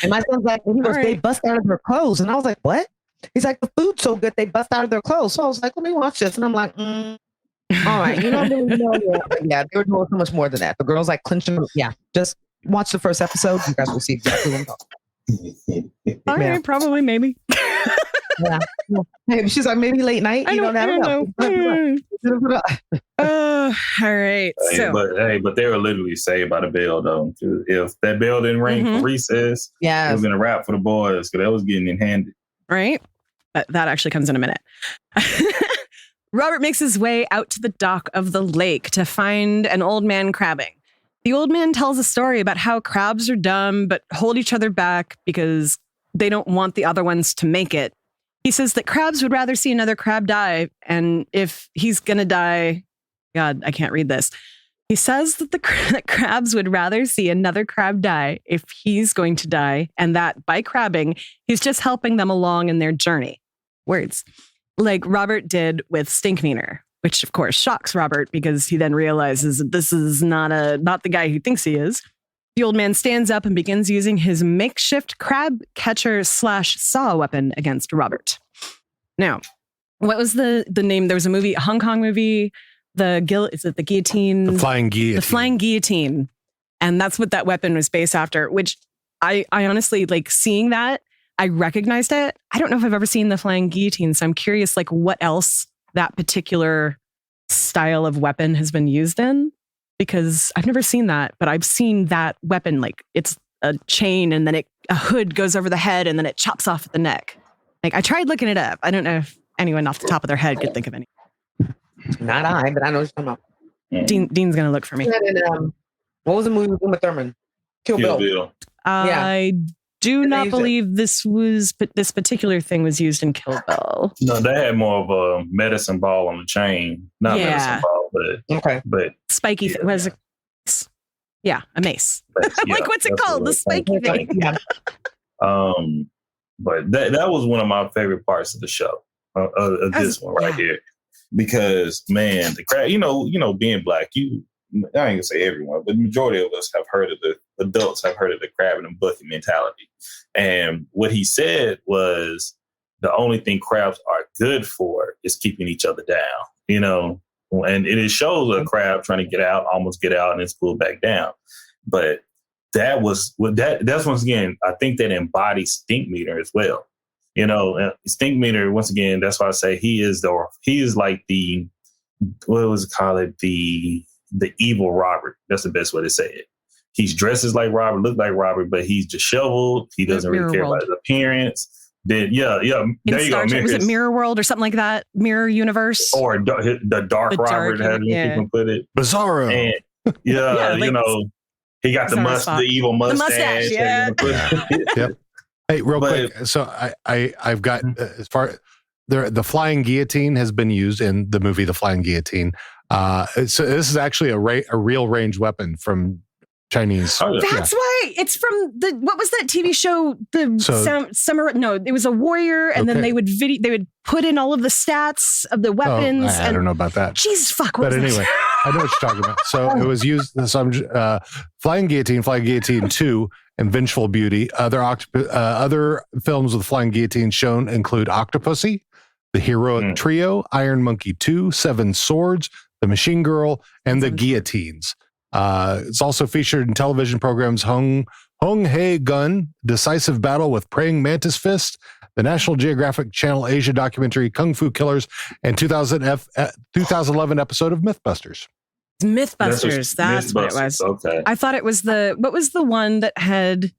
my son's like, they bust out of their clothes. And I was like, what? He's like, the food's so good, they bust out of their clothes. So I was like, let me watch this. And I'm like, all right. You know, yeah, they were doing so much more than that. The girls like clinching. Yeah, just watch the first episode. You guys will see exactly what I'm talking about. All right, probably, maybe. Yeah. Hey, she's like, maybe late night. I don't know. All right. But they were literally saved by the bell, though. If that bell didn't ring for recess, it was in a wrap for the boys because that was getting in handed. Right. That actually comes in a minute. Robert makes his way out to the dock of the lake to find an old man crabbing. The old man tells a story about how crabs are dumb but hold each other back because they don't want the other ones to make it. He says that crabs would rather see another crab die, and if he's going to die, God, I can't read this. He says that that crabs would rather see another crab die if he's going to die, and that by crabbing, he's just helping them along in their journey. Words. Like Robert did with Stinkmeaner, which of course shocks Robert because he then realizes that this is not the guy he thinks he is. The old man stands up and begins using his makeshift crab catcher / saw weapon against Robert. Now, what was the name? There was a movie, a Hong Kong movie, the guillotine? The flying guillotine. The flying guillotine. And that's what that weapon was based after, which I honestly, like, seeing that, I recognized it. I don't know if I've ever seen the flying guillotine, so I'm curious, like, what else that particular style of weapon has been used in. Because I've never seen that, but I've seen that weapon, like it's a chain and then a hood goes over the head and then it chops off at the neck. Like I tried looking it up. I don't know if anyone off the top of their head could think of any. Not I, but I know what you're talking about. Dean's going to look for me. What was the movie with Uma Thurman? Kill Bill. I do not believe this particular thing was used in Kill Bill. No, they had more of a medicine ball on the chain. Not medicine ball, but spiky thing. Was it? Yeah, a mace. Like what's it called? The spiky thing. Yeah. But that was one of my favorite parts of the show. Of this one right here. Because man, the crab, you know, being black, I ain't gonna say everyone, but the majority of us have heard of adults have heard of the crab and bucket mentality. And what he said was the only thing crabs are good for is keeping each other down, and it shows a crab trying to almost get out and it's pulled back down. But that's once again, I think that embodies Stinkmeaner as well. Stinkmeaner, once again, that's why I say he is like the, what was it called? The evil Robert. That's the best way to say it. He's dresses like Robert, look like Robert, but he's disheveled. He doesn't really care about his appearance. Then there you go. Was it Mirror World or something like that? Mirror Universe, or the Dark Robert, how people put it. Bizarro. And, he got the evil mustache. Yep. Hey, real quick. So I've got as far the flying guillotine has been used in the movie The Flying Guillotine. So this is actually a real range weapon from Chinese. That's why it's from what was that TV show? Samurai. No, it was a warrior, and then they would put in all of the stats of the weapons. I don't know about that. Jesus fuck. But anyway, I know what you're talking about. So it was used. Flying Guillotine 2, and Vengeful Beauty. Other films with flying guillotine shown include Octopussy, The Heroic Trio, Iron Monkey 2, Seven Swords, The Machine Girl, and The Guillotines. It's also featured in television programs Hung Hae Gun, Decisive Battle with Praying Mantis Fist, the National Geographic Channel Asia documentary Kung Fu Killers, and 2011 episode of Mythbusters. Mythbusters, that's what it was. Okay. I thought it was what was the one that had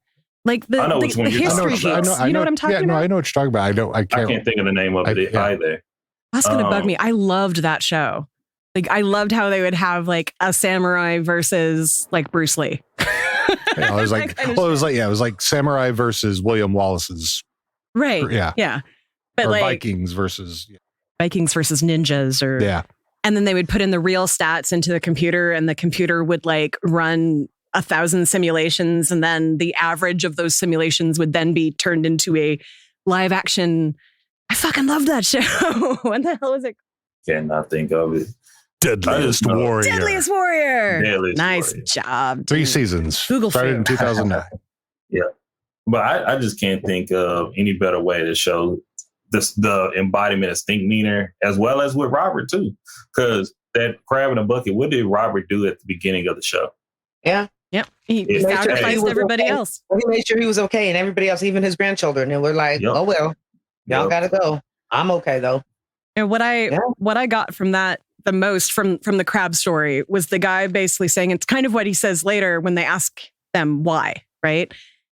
like the history books? You know what I'm talking about? No, I know what you're talking about. I can't think of the name of it either. That's going to bug me. I loved that show. Like, I loved how they would have like a samurai versus like Bruce Lee. It was like samurai versus William Wallace's. Right. Yeah. But or like Vikings versus ninjas and then they would put in the real stats into the computer and the computer would like run 1,000 simulations. And then the average of those simulations would then be turned into a live action. I fucking love that show. What the hell was it? Cannot think of it. Deadliest Warrior. Deadliest Warrior. Deadliest nice Warrior. job. 3 seasons. Google started in 2009. Yeah. But I just can't think of any better way to show the embodiment of Stinkmeaner, as well as with Robert, too. Because that crab in a bucket, what did Robert do at the beginning of the show? Yeah. Yep. He sacrificed everybody else. He made sure he was okay, and everybody else, even his grandchildren. And we're like, oh, well, y'all got to go. I'm okay, though. And what I got from that the most from the crab story was the guy basically saying, it's kind of what he says later when they ask them why, right?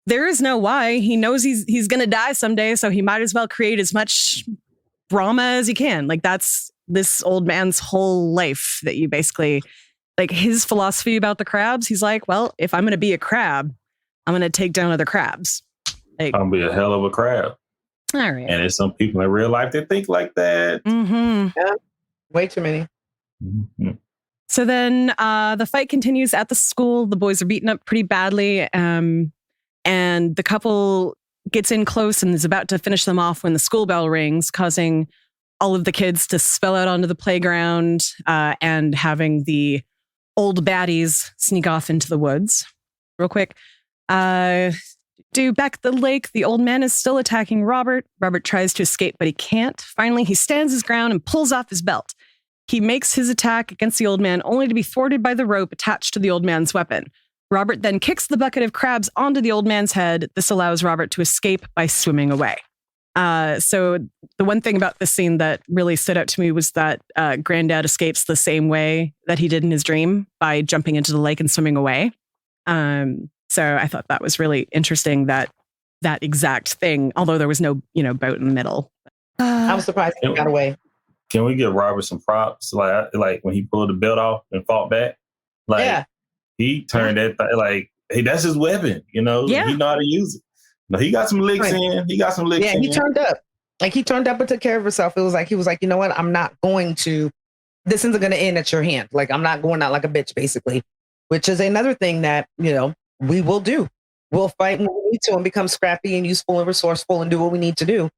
There is no why. He knows he's going to die someday, so he might as well create as much drama as he can. Like, that's this old man's whole life, that you basically, like, his philosophy about the crabs. He's like, well, if I'm going to be a crab, I'm going to take down other crabs. Like, I'm going to be a hell of a crab. All right. And there's some people in real life that think like that. Mm-hmm. Yeah. Way too many. Mm-hmm. So then the fight continues at the school. The boys are beaten up pretty badly. And the couple gets in close and is about to finish them off when the school bell rings, causing all of the kids to spill out onto the playground and having the old baddies sneak off into the woods. Real quick. Back at the lake, the old man is still attacking Robert. Robert tries to escape, but he can't. Finally, he stands his ground and pulls off his belt. He makes his attack against the old man, only to be thwarted by the rope attached to the old man's weapon. Robert then kicks the bucket of crabs onto the old man's head. This allows Robert to escape by swimming away. So the one thing about this scene that really stood out to me was that Granddad escapes the same way that he did in his dream, by jumping into the lake and swimming away. So I thought that was really interesting, that exact thing, although there was no, boat in the middle. I was surprised he got away. Can we give Robert some props? Like when he pulled the belt off and fought back, he turned that hey, that's his weapon. He know how to use it. No, he got some licks in. Yeah, he turned up. He turned up and took care of himself. It was like, he was like, you know what? I'm not going to. This isn't going to end at your hand. Like, I'm not going out like a bitch, basically. Which is another thing that we will do. We'll fight when we need to and become scrappy and useful and resourceful and do what we need to do.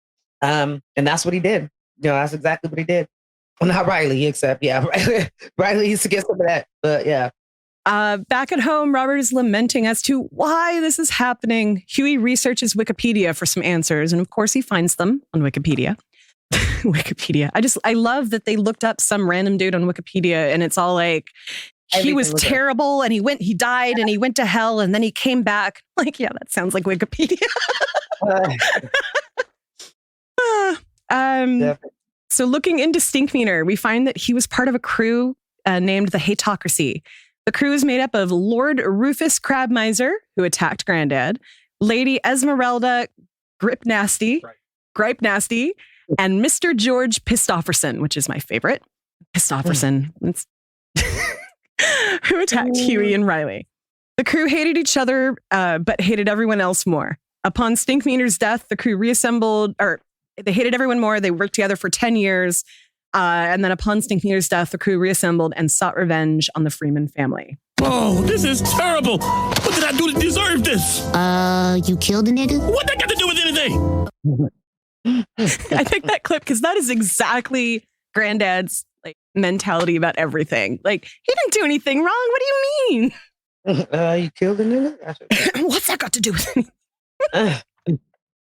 And that's what he did. That's exactly what he did. Well, not Riley, except, Riley used to get some of that. But yeah. Back at home, Robert is lamenting as to why this is happening. Huey researches Wikipedia for some answers. And of course, he finds them on Wikipedia. Wikipedia. I love that they looked up some random dude on Wikipedia and it's all like, he was terrible and he died and he went to hell and then he came back. Like, yeah, that sounds like Wikipedia. So looking into Stinkmeaner, we find that he was part of a crew named the Hateocracy. The crew is made up of Lord Rufus Crabmiser, who attacked Granddad, Lady Esmeralda Gripe Nasty, and Mr. George Pistofferson, which is my favorite. Pistofferson. Who attacked Huey and Riley. The crew hated each other, but hated everyone else more. Upon Stinkmeaner's death, the crew reassembled, they hated everyone more. They worked together for 10 years. And then upon Stinkmeaner's death, the crew reassembled and sought revenge on the Freeman family. Oh, this is terrible. What did I do to deserve this? You killed a nigga? What that got to do with anything? I picked that clip because that is exactly Granddad's mentality about everything. Like, he didn't do anything wrong. What do you mean? You killed a nigga? What's that got to do with anything?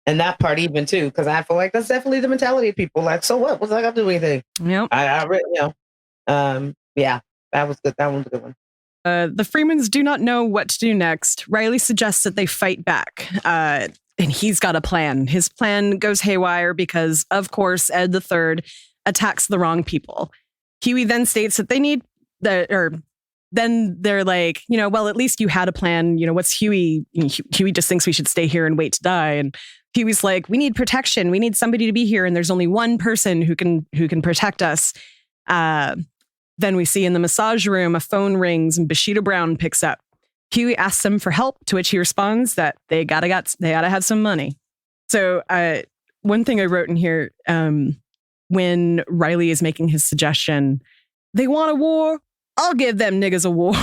And that part even too, because I feel like that's definitely the mentality of people. Like, so what? What's that got to do with anything? Yep. I that was good. That one's a good one. The Freemans do not know what to do next. Riley suggests that they fight back. And he's got a plan. His plan goes haywire because, of course, Ed III attacks the wrong people. Huey then states that they need then they're like, well, at least you had a plan. What's Huey? Huey just thinks we should stay here and wait to die. And Huey's like, we need protection. We need somebody to be here. And there's only one person who can protect us. Then we see in the massage room, a phone rings and Bashida Brown picks up. Huey asks him for help, to which he responds that they gotta have some money. So one thing I wrote in here, when Riley is making his suggestion, they want a war. I'll give them niggas a war.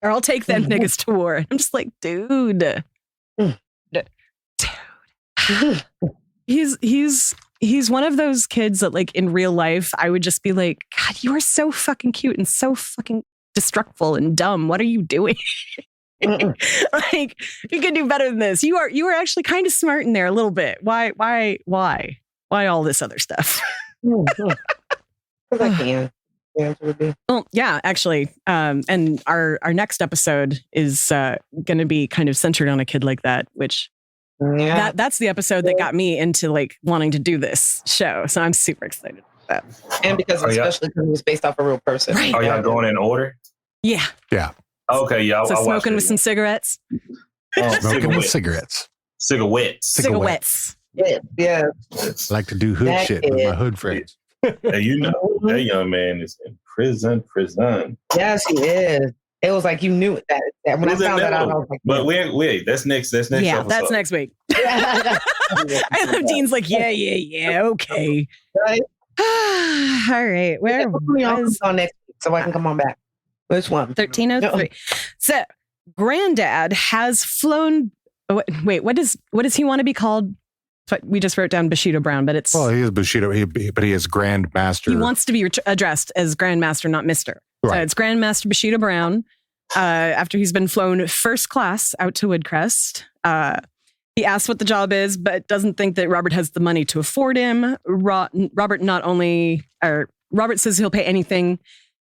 Or I'll take them niggas to war. I'm just like, dude. He's he's one of those kids that like in real life, I would just be like, God, you are so fucking cute and so fucking destructive and dumb. What are you doing? Like, you can do better than this. You are actually kind of smart in there a little bit. Why all this other stuff? Because I can. Well, yeah, actually. And our next episode is going to be kind of centered on a kid like that, which that's the episode that got me into like wanting to do this show. So I'm super excited about that. And because especially because it was based off a real person. Right. Are y'all going in order? Yeah. Yeah. Okay, yeah. So smoking with some cigarettes. Smoking with cigarettes. Cigarettes. Yeah. I like to do hood shit with my hood friends. Hey, you know, that young man is in prison. Yes, he is. It was like you knew it, that when I found that out, I was like, but wait, that's next. That's next. Yeah, episode. that's next week. I love Dean's like, yeah, okay. Right? All right. Where was on next week so I can come on back? Which one? 1303. So, Granddad has flown. Wait, what does he want to be called? We just wrote down Bushido Brown, but it's... Well, he is Bushido, but he is Grandmaster. He wants to be addressed as Grandmaster, not Mr. Right. So it's Grandmaster Bushido Brown. After he's been flown first class out to Woodcrest. He asks what the job is, but doesn't think that Robert has the money to afford him. Robert says he'll pay anything.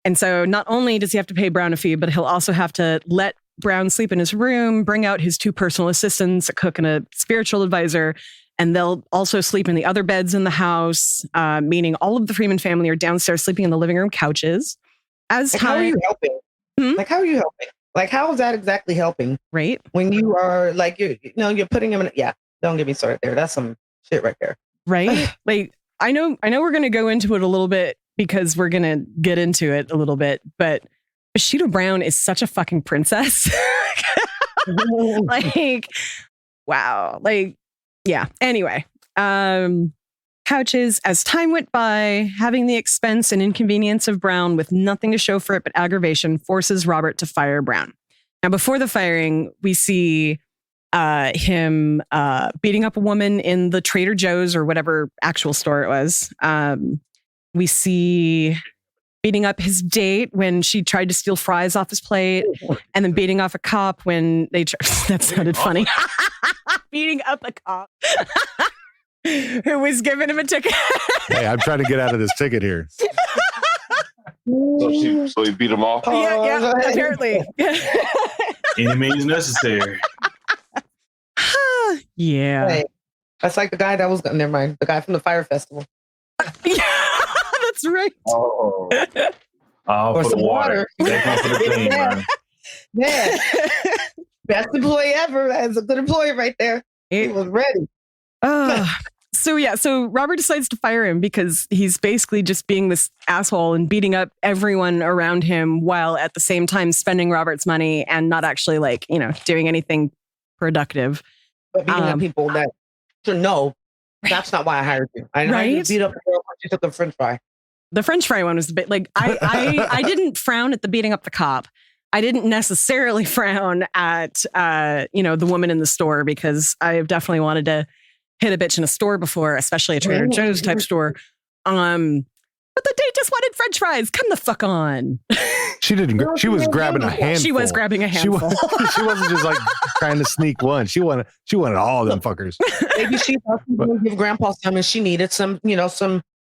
And so not only does he have to pay Brown a fee, but he'll also have to let Brown sleep in his room, bring out his 2 personal assistants, a cook and a spiritual advisor, and they'll also sleep in the other beds in the house, meaning all of the Freeman family are downstairs sleeping in the living room couches. How are you helping? How are you helping? Like, how is that exactly helping? Right. When you are like, you're putting him in, don't get me started there. That's some shit right there. Right. Like, I know we're going to go into it a little bit because we're going to get into it a little bit, but Bushido Brown is such a fucking princess. Like, wow. Like, yeah. Anyway, couches, as time went by, having the expense and inconvenience of Brown with nothing to show for it but aggravation forces Robert to fire Brown. Now, before the firing, we see him beating up a woman in the Trader Joe's or whatever actual store it was. We see beating up his date when she tried to steal fries off his plate, and then beating off a cop when they... That sounded funny. Beating up a cop who was giving him a ticket. Hey, I'm trying to get out of this ticket here. So he beat him off? Yeah, apparently. Any means necessary. Yeah. Hey, that's like the guy that was... Never mind. The guy from the fire festival. Yeah, that's right. Oh, or for some the water. For the clean, man. Yeah. Best employee ever. That's a good employee right there. He was ready. So Robert decides to fire him because he's basically just being this asshole and beating up everyone around him while at the same time spending Robert's money and not actually doing anything productive. But beating up people that that's not why I hired you. I hired you to beat up the girl when she took a French fry. The French fry one was the bit like I didn't frown at the beating up the cop. I didn't necessarily frown at the woman in the store because I have definitely wanted to hit a bitch in a store before, especially a Trader Joe's type store. But the date just wanted French fries. Come the fuck on. She didn't. She was grabbing a handful. She was grabbing a handful. She wasn't just like trying to sneak one. She wanted all of them fuckers. Maybe she thought she was going to give Grandpa some, and she needed some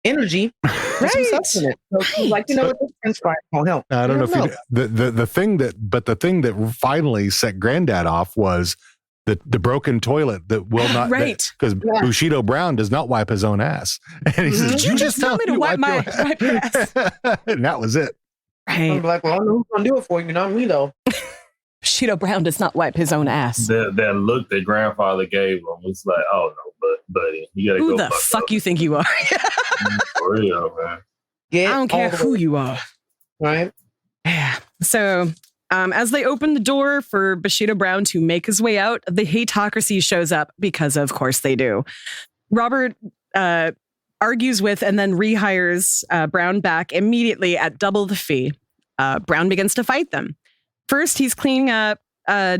energy, right? Some substance. So she's like, what this French fry won't help. I don't know if the thing that finally set Granddad off was the broken toilet that will not, right? Because Bushido Brown does not wipe his own ass, and he says, "Did you just tell me to wipe your ass?" And that was it. Right. I'm like, well, I know who's gonna do it for you, not me though. Bushido Brown does not wipe his own ass. That look that grandfather gave him was like, oh no, buddy, you gotta who go. Who the fuck you think you are? For real, man. I don't care who you are. Right. Yeah. So, as they open the door for Bushido Brown to make his way out, the Hateocracy shows up because, of course, they do. Robert argues with and then rehires Brown back immediately at double the fee. Brown begins to fight them. First, he's cleaning up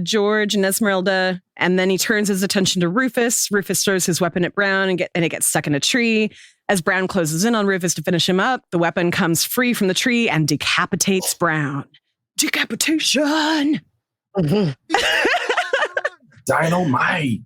George and Esmeralda, and then he turns his attention to Rufus. Rufus throws his weapon at Brown and it gets stuck in a tree. As Brown closes in on Rufus to finish him up, the weapon comes free from the tree and decapitates Brown. Decapitation! Dynamite!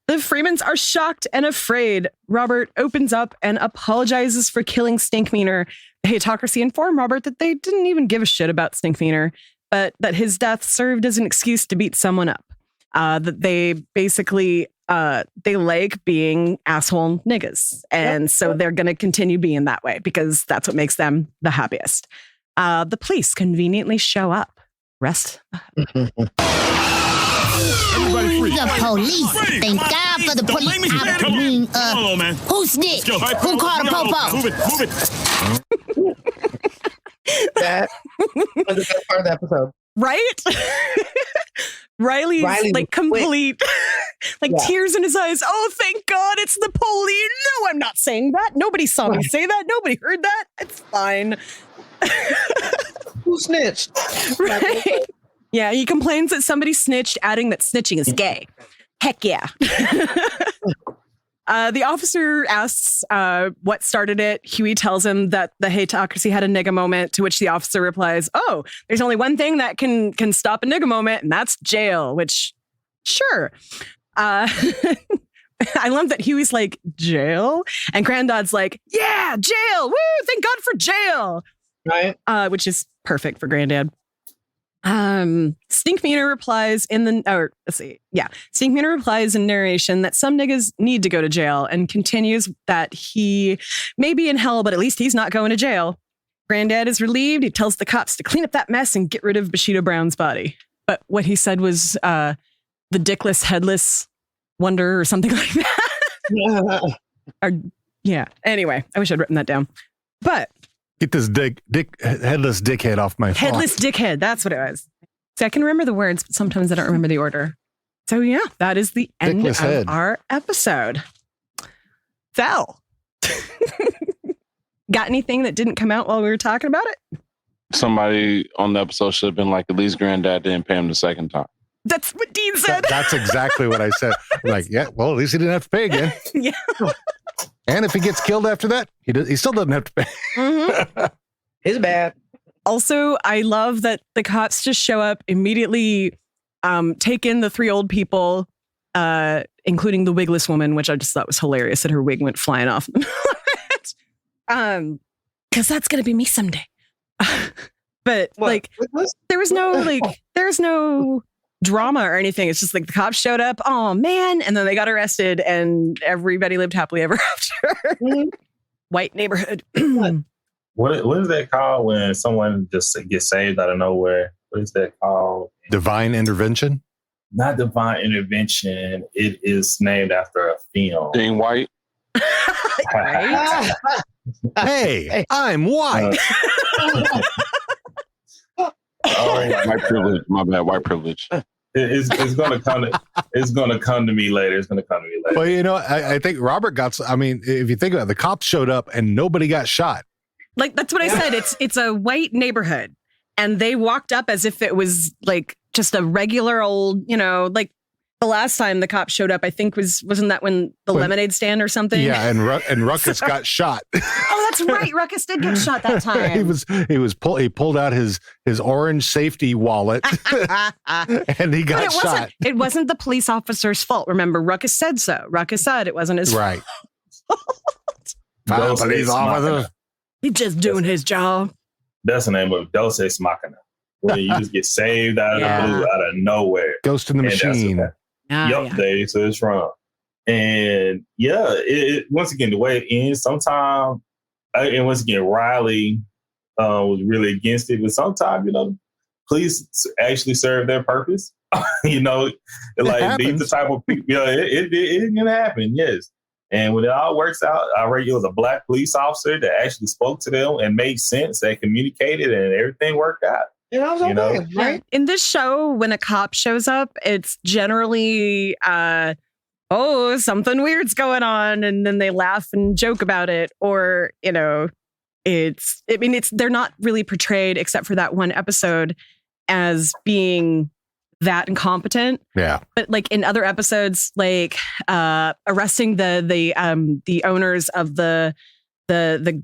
The Freemans are shocked and afraid. Robert opens up and apologizes for killing Stinkmeaner. The Hateocracy inform Robert that they didn't even give a shit about Stinkmeaner, but that his death served as an excuse to beat someone up. That they basically, they like being asshole niggas. And so they're going to continue being that way because that's what makes them the happiest. The police conveniently show up. Rest. Everybody free. The police. Thank God for the police. I mean, Come on, man. Who snitched? Who called a popo? Move it. That was the best part of the episode. Right? Riley's like complete, tears in his eyes. Oh, thank God it's the police. No, I'm not saying that. Nobody saw me say that. Nobody heard that. It's fine. Who snitched? Right? Yeah, he complains that somebody snitched, adding that snitching is gay. Heck yeah. The officer asks what started it. Huey tells him that the Hateocracy had a nigga moment, to which the officer replies, oh, there's only one thing that can stop a nigga moment, and that's jail, which, sure. I love that Huey's like, jail? And Granddad's like, yeah, jail! Woo! Thank God for jail! Right. Which is perfect for Granddad. Stinkmeaner replies Stinkmeaner replies in narration that some niggas need to go to jail and continues that he may be in hell, but at least he's not going to jail. Granddad is relieved. He tells the cops to clean up that mess and get rid of Bushido Brown's body. But what he said was the dickless, headless wonder or something like that. Anyway, I wish I'd written that down. But get this headless dickhead off my phone. Headless dickhead. That's what it was. See, I can remember the words, but sometimes I don't remember the order. So yeah, that is the end Dickless of head. our episode. Val, got anything that didn't come out while we were talking about it? Somebody on the episode should have been like, at least Granddad didn't pay him the second time. That's what Dean said. That's exactly what I said. I'm like, yeah, well, at least he didn't have to pay again. Yeah. And if he gets killed after that, he still doesn't have to pay. Mm-hmm. It's bad. Also, I love that the cops just show up, immediately take in the three old people, including the wigless woman, which I just thought was hilarious that her wig went flying off. Because that's going to be me someday. But what? There was no drama or anything. It's just like the cops showed up. Oh man. And then they got arrested and everybody lived happily ever after. White neighborhood. What is that called when someone just gets saved out of nowhere? What is that called? Divine intervention? Not divine intervention. It is named after a film. Being white. Hey, I'm white. White privilege. My bad. White privilege. It's gonna come to me later. Well, you know, I think Robert got. I mean, if you think about it, the cops showed up and nobody got shot. Like that's what I said. It's a white neighborhood, and they walked up as if it was like just a regular old, like the last time the cops showed up. I think wasn't that when the lemonade stand or something? Yeah, and Ruckus got shot. Oh, that's right. Ruckus did get shot that time. He pulled out his orange safety wallet and he got shot. It wasn't the police officer's fault. Remember, Ruckus said so. Ruckus said it wasn't his fault. Right. Police officer. He's just doing his job. That's the name of Dos Ex Machina. When you just get saved out of the blue, out of nowhere. Ghost in the Machine. Dave says from. And it once again, the way it ends, sometimes, and once again, Riley was really against it, but sometimes, police actually serve their purpose. These the type of people, it can happen, yes. And when it all works out, I read it was a black police officer that actually spoke to them and made sense, that communicated, and everything worked out. Right? In this show, when a cop shows up, it's generally, something weird's going on, and then they laugh and joke about it, or they're not really portrayed, except for that one episode, as being that incompetent. Yeah. But like in other episodes, like arresting the owners of the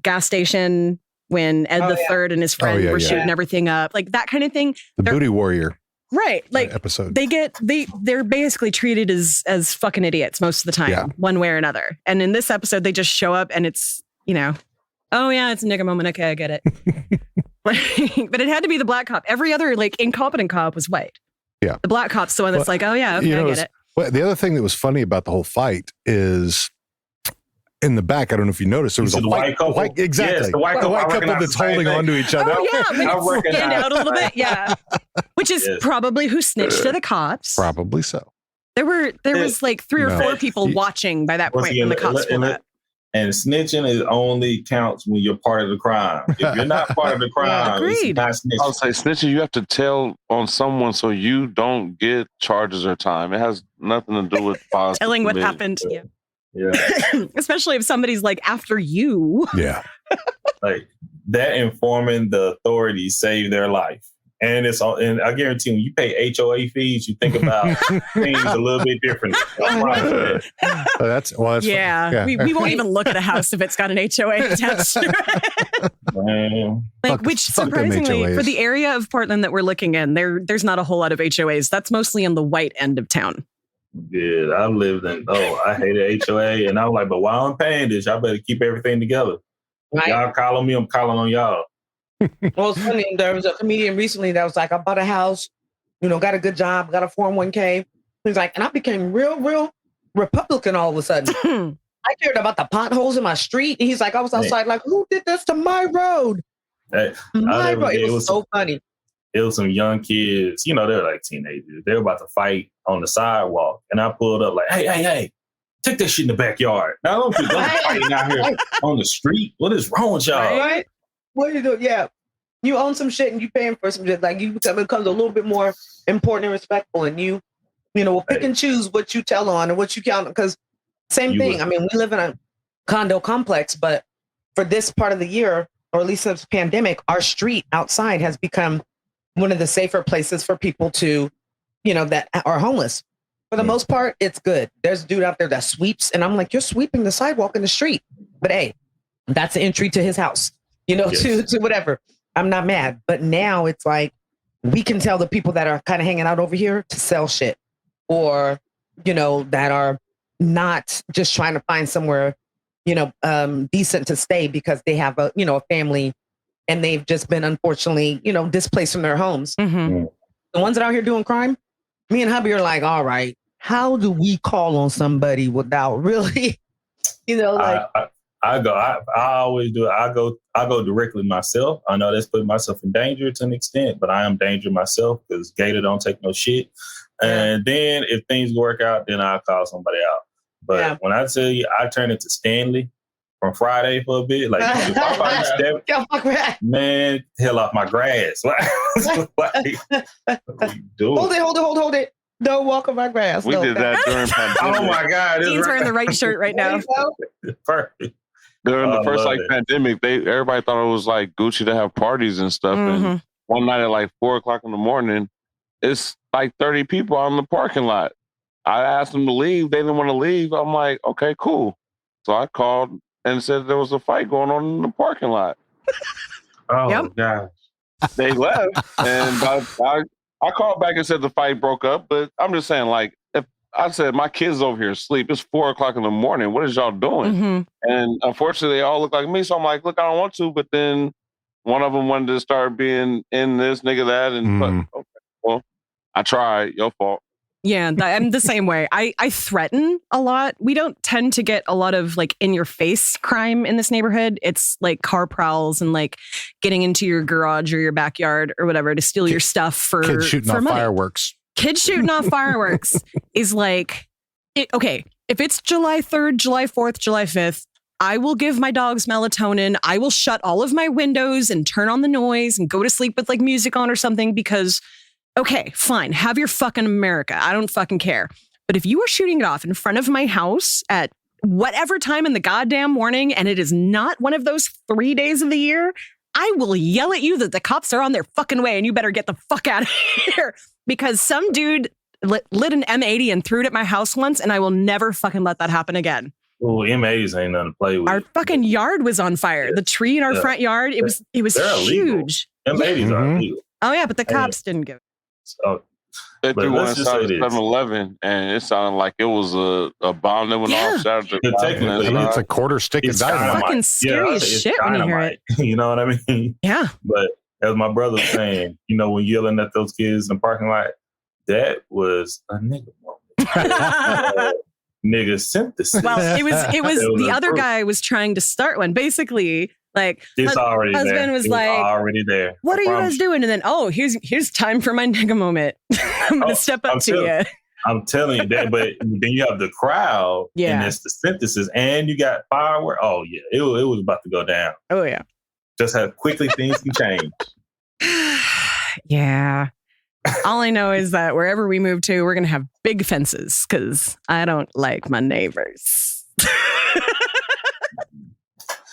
gas station when Ed the Third and his friend were shooting everything up, like that kind of thing. The Booty Warrior. Right. Like episode. They're basically treated as fucking idiots most of the time, one way or another. And in this episode, they just show up and it's, oh yeah, it's a nigga moment. Okay, I get it. But it had to be the black cop. Every other like incompetent cop was white. Yeah. The black cop's the one that's like, oh yeah, okay, I get it. Well, the other thing that was funny about the whole fight is in the back, I don't know if you noticed, there was a white couple. Exactly. Yes, the white couple that's holding on to each other. Oh, yeah. They stand out a little bit. Yeah. Which is probably who snitched to the cops. Probably so. There was like 3 or 4 people watching by that point when the cops pulled up. And snitching only counts when you're part of the crime. If you're not part of the crime, it's not snitching. I'll say snitching, you have to tell on someone so you don't get charges or time. It has nothing to do with telling what happened. Yeah. Especially if somebody's like after you. Yeah. Like that informing the authorities saved their life. And and I guarantee when you pay HOA fees, you think about things a little bit differently. That's yeah. We won't even look at a house if it's got an HOA attached to it. Which surprisingly, for the area of Portland that we're looking in, there's not a whole lot of HOAs. That's mostly in the white end of town. Yeah, I lived in. I hated HOA, and I'm like, but while I'm paying this, y'all better keep everything together. Right. Y'all call on me, I'm calling on y'all. Well, it's funny. There was a comedian recently that was like, I bought a house, got a good job, got a 401k. He's like, and I became real Republican all of a sudden. I cared about the potholes in my street. And he's like, I was outside like, who did this to my road? My road. It was so funny. It was some young kids, they're like teenagers. They were about to fight on the sidewalk. And I pulled up like, hey, take that shit in the backyard. Now don't be fighting out here on the street. What is wrong with y'all? Right? What are you doing? Yeah. You own some shit and you paying for some shit. Like it becomes a little bit more important and respectful. And you will pick and choose what you tell on and what you count. Because same thing. I mean, we live in a condo complex, but for this part of the year, or at least since the pandemic, our street outside has become one of the safer places for people to, that are homeless. For the most part, it's good. There's a dude out there that sweeps. And I'm like, you're sweeping the sidewalk in the street. But hey, that's the entry to his house. To whatever. I'm not mad. But now it's like, we can tell the people that are kind of hanging out over here to sell shit or, that are not just trying to find somewhere, decent to stay because they have a family and they've just been, unfortunately, displaced from their homes. Mm-hmm. The ones that are out here doing crime, me and hubby are like, all right, how do we call on somebody without really, I always do it. I go directly myself. I know that's putting myself in danger to an extent, but I am danger myself because Gator don't take no shit. And then if things work out, then I'll call somebody out. But when I tell you, I turn into Stanley from Friday for a bit. Like, man, hell off my grass. Hold it. Don't walk on my grass. We did that during pandemic. Oh my God. Dean's wearing the right shirt right now. Perfect. During the first pandemic, everybody thought it was like Gucci to have parties and stuff. Mm-hmm. And one night at like 4:00 in the morning, it's like 30 people out in the parking lot. I asked them to leave. They didn't want to leave. I'm like, okay, cool. So I called and said there was a fight going on in the parking lot. Gosh. They left. And I called back and said the fight broke up. But I'm just saying, like, if I said my kids over here asleep, it's 4:00 in the morning. What is y'all doing? Mm-hmm. And unfortunately, they all look like me. So I'm like, look, I don't want to. But then one of them wanted to start being in this, nigga, that. And but, okay, well, I tried. Your fault. Yeah, I'm the same way. I threaten a lot. We don't tend to get a lot of like in your face crime in this neighborhood. It's like car prowls and like getting into your garage or your backyard or whatever to steal your stuff for kids shooting off money. Fireworks. Kids shooting off fireworks is like, okay, if it's July 3rd, July 4th, July 5th, I will give my dogs melatonin. I will shut all of my windows and turn on the noise and go to sleep with like music on or something because okay, fine. Have your fucking America. I don't fucking care. But if you are shooting it off in front of my house at whatever time in the goddamn morning, and it is not one of those 3 days of the year, I will yell at you that the cops are on their fucking way and you better get the fuck out of here. Because some dude lit an M80 and threw it at my house once, and I will never fucking let that happen again. Well, M80s ain't nothing to play with. Our fucking yard was on fire. Yeah. The tree in our front yard, it was huge. M80s are illegal. Oh yeah, but the cops didn't give it. So, they threw one inside 7-Eleven, and it sounded like it was a bomb that went off. Saturday. Technically, it's a quarter stick of dynamite. It's fucking scary as shit when you hear it. You know what I mean? Yeah. But as my brother was saying, when yelling at those kids in the parking lot, that was a nigga moment. Nigga synthesis. Well, it was the other guy was trying to start one. Basically, like it's already husband there. was like, already there. What are you guys doing? And then, here's time for my nigga moment. I'm gonna step up to you. I'm telling you that, but then you have the crowd, and it's the synthesis, and you got fireworks. Oh yeah, it was about to go down. Oh yeah, just how quickly things can change. Yeah. All I know is that wherever we move to, we're going to have big fences because I don't like my neighbors.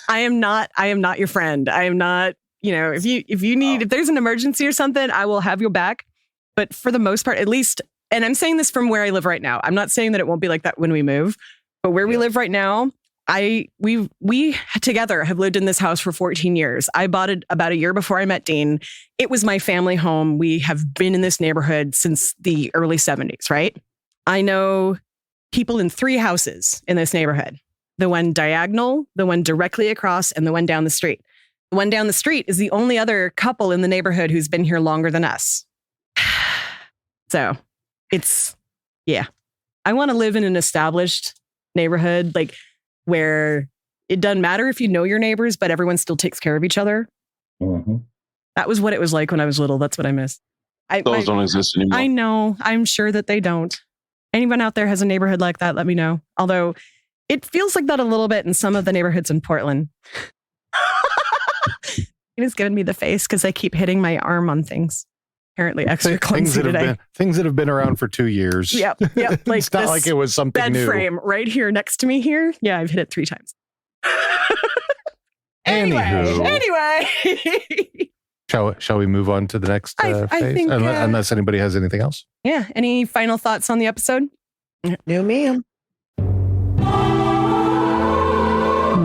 I am not your friend. I am not, if there's an emergency or something, I will have your back. But for the most part, at least, and I'm saying this from where I live right now. I'm not saying that it won't be like that when we move, but where we live right now, we together have lived in this house for 14 years. I bought it about a year before I met Dean. It was my family home. We have been in this neighborhood since the early 70s, right? I know people in 3 houses in this neighborhood. The one diagonal, the one directly across, and the one down the street. The one down the street is the only other couple in the neighborhood who's been here longer than us. So I want to live in an established neighborhood, like where it doesn't matter if you know your neighbors, but everyone still takes care of each other. Mm-hmm. That was what it was like when I was little. That's what I miss. Those don't exist anymore. I know. I'm sure that they don't. Anyone out there has a neighborhood like that, let me know. Although it feels like that a little bit in some of the neighborhoods in Portland. It has given me the face because I keep hitting my arm on things. Apparently extra clumsy today. Things that have been around for 2 years. Yep. Like it's not like it was something bed new. Frame right here next to me here. Yeah, I've hit it 3 times. Anyway. Shall we move on to the next phase? I think, unless anybody has anything else. Yeah. Any final thoughts on the episode? No, ma'am.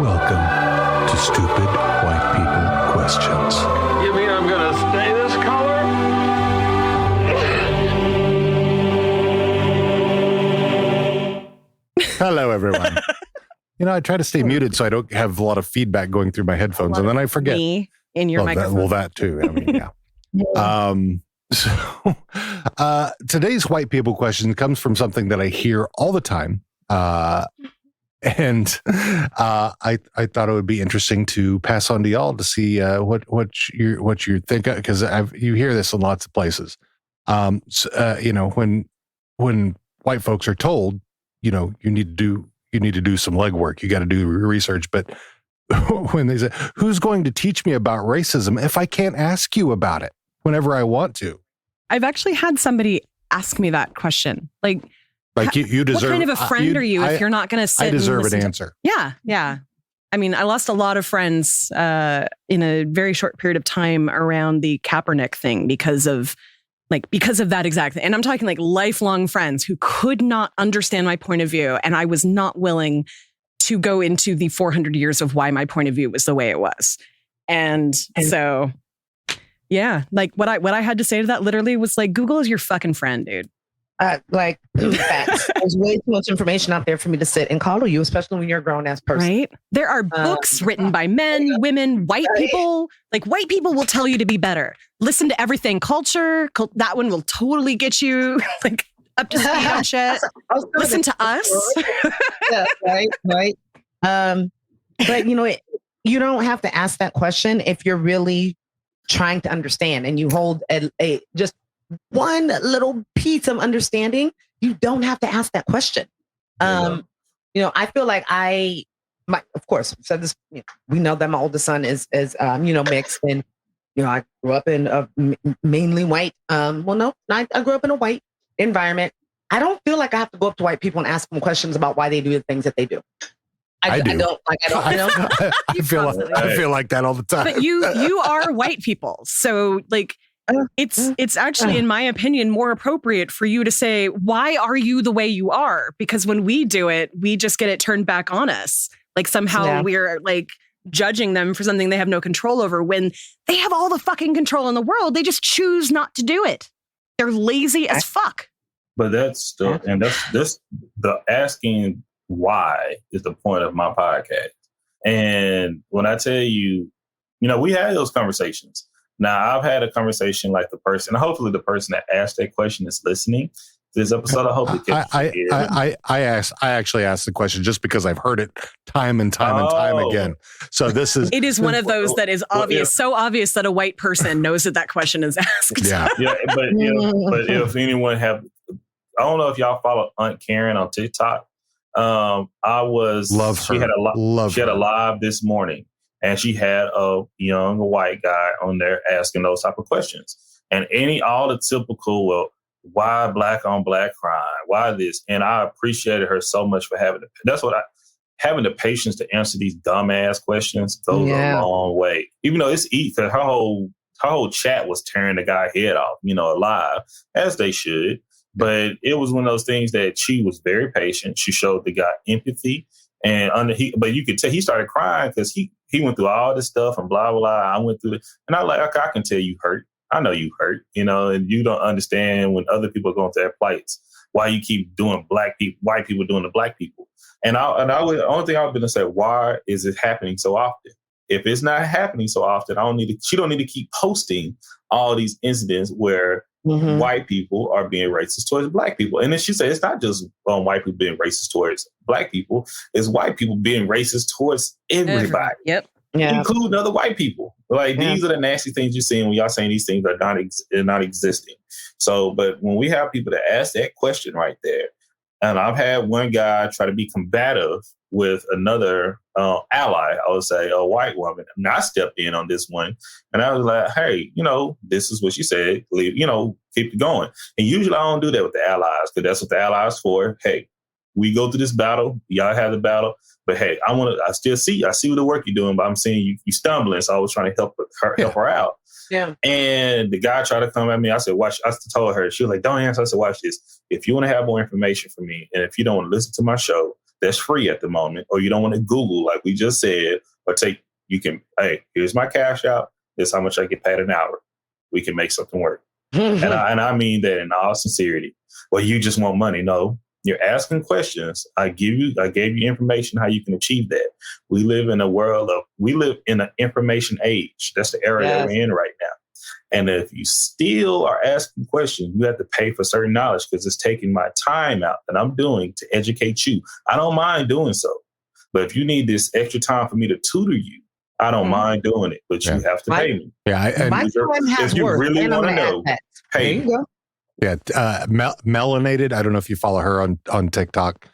Welcome to Stupid White People Questions. You mean I'm going to stay this color? Hello, everyone. I try to stay muted so I don't have a lot of feedback going through my headphones, and then I forget. Me in your microphone. That too. I mean, yeah. So today's white people question comes from something that I hear all the time, and I thought it would be interesting to pass on to y'all to see what you think, because you hear this in lots of places. When white folks are told, you need to do some legwork, you got to do research, but when they say, who's going to teach me about racism if I can't ask you about it whenever I want to? I've actually had somebody ask me that question. Like you deserve. What kind of a friend are you if you're not going to sit? I deserve an answer. Yeah. I mean, I lost a lot of friends in a very short period of time around the Kaepernick thing because of that exact thing. And I'm talking like lifelong friends who could not understand my point of view, and I was not willing to go into the 400 years of why my point of view was the way it was. And so, yeah, like what I had to say to that literally was like, Google is your fucking friend, dude. Facts. There's way too much information out there for me to sit and coddle you, especially when you're a grown-ass person. Right? There are books written by men, women, white people. Like, white people will tell you to be better. Listen to Everything Culture. That one will totally get you like up to speed on shit. Listen to us. Yeah, right. But you don't have to ask that question if you're really trying to understand and you hold a just one little piece of understanding. You don't have to ask that question. I feel like of course, said this. We know that my oldest son is mixed, and I grew up in a mainly white. I grew up in a white environment. I don't feel like I have to go up to white people and ask them questions about why they do the things that they do. I don't. I feel like that all the time. But you are white people, so like it's actually, in my opinion, more appropriate for you to say, why are you the way you are? Because when we do it, we just get it turned back on us. Like somehow we're like judging them for something they have no control over when they have all the fucking control in the world. They just choose not to do it. They're lazy as fuck. But that's the asking why is the point of my podcast. And when I tell you, we had those conversations. Now, I've had a conversation like the person, hopefully the person that asked that question is listening to this episode. I hope I actually asked the question just because I've heard it time and time again. So this is... It is one of those that is obvious, so obvious that a white person knows that that question is asked. Yeah. But if anyone I don't know if y'all follow Aunt Karen on TikTok. She had a live this morning. And she had a young white guy on there asking those type of questions. And all the typical, why black on black crime? Why this? And I appreciated her so much for having the patience to answer these dumbass questions goes a long way. Even though it's her whole chat was tearing the guy head off, alive, as they should. But it was one of those things that she was very patient. She showed the guy empathy. But you could tell he started crying because he went through all this stuff and blah, blah. I went through it. And I'm like, okay, I can tell you hurt. I know you hurt, and you don't understand when other people are going through their plights, why you keep doing white people doing to black people. The only thing I was going to say, why is it happening so often? If it's not happening so often, she don't need to keep posting all these incidents where white people are being racist towards black people. And then she said, it's not just white people being racist towards black people. It's white people being racist towards everybody. Yep. Yeah. Including other white people. Like these are the nasty things you're seeing when y'all saying these things are not existing. So, but when we have people that ask that question right there, and I've had one guy try to be combative with another ally, I would say a white woman. And I stepped in on this one and I was like, hey, this is what she said, keep it going. And usually I don't do that with the allies because that's what the allies for. Hey, we go through this battle. Y'all have the battle. But hey, I see the work you're doing, but I'm seeing you stumbling. So I was trying to help her out. Yeah. And the guy tried to come at me. I said, watch. I told her, she was like, don't answer. I said, watch this. If you want to have more information from me, and if you don't want to listen to my show, that's free at the moment, or you don't want to Google like we just said, or hey, here's my cash out. This is how much I get paid an hour. We can make something work. And I mean that in all sincerity. Well, you just want money. No. You're asking questions. I gave you information how you can achieve that. We live in an information age. That's the era that we're in right now. And if you still are asking questions, you have to pay for certain knowledge because it's taking my time out that I'm doing to educate you. I don't mind doing so. But if you need this extra time for me to tutor you, I don't mind doing it, but you have to pay me. Yeah, if you really want to know, pay me. Yeah, Melanated. I don't know if you follow her on TikTok.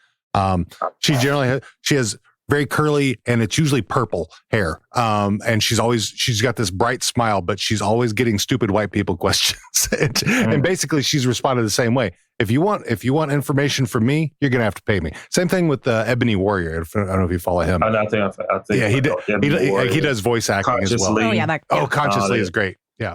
She has very curly and it's usually purple hair. And she's got this bright smile, but she's always getting stupid white people questions. And basically, she's responded the same way. If you want information from me, you're gonna have to pay me. Same thing with Ebony Warrior. I don't know if you follow him. I think he does voice acting as well. Oh yeah, Consciously is great. Yeah.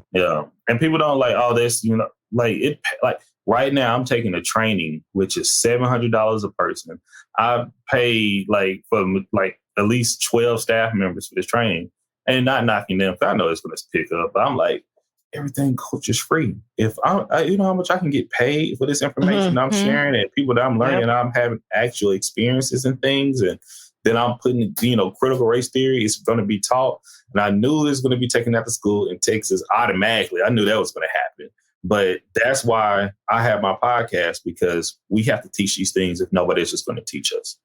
And people don't like all this. Like right now, I'm taking a training which is $700 a person. I pay for at least 12 staff members for this training, and not knocking them because I know it's going to pick up. But I'm like, Everythang Culture is free. If you know how much I can get paid for this information I'm sharing and people that I'm learning, I'm having actual experiences and things, and then I'm putting critical race theory is going to be taught, and I knew it was going to be taken out to school in Texas automatically. I knew that was going to happen. But that's why I have my podcast, because we have to teach these things if nobody's just going to teach us.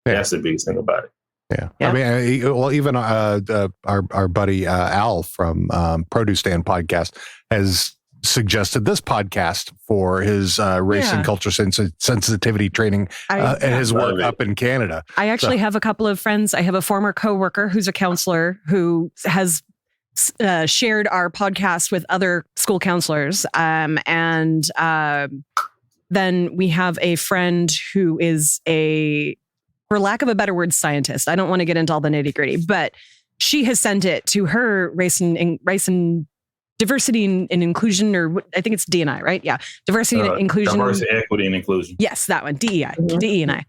Yeah. That's the biggest thing about it. Yeah. I mean, even our buddy Al from Produce Stand Podcast has suggested this podcast for his race and culture sensitivity training and his work up in Canada. I actually have a couple of friends. I have a former coworker who's a counselor who has shared our podcast with other school counselors. And then we have a friend who is for lack of a better word, scientist. I don't want to get into all the nitty gritty, but she has sent it to her race and diversity and inclusion, or I think it's D&I, right? Yeah. Diversity and inclusion. Diversity, equity, and inclusion. Yes, that one. DEI. DE&I.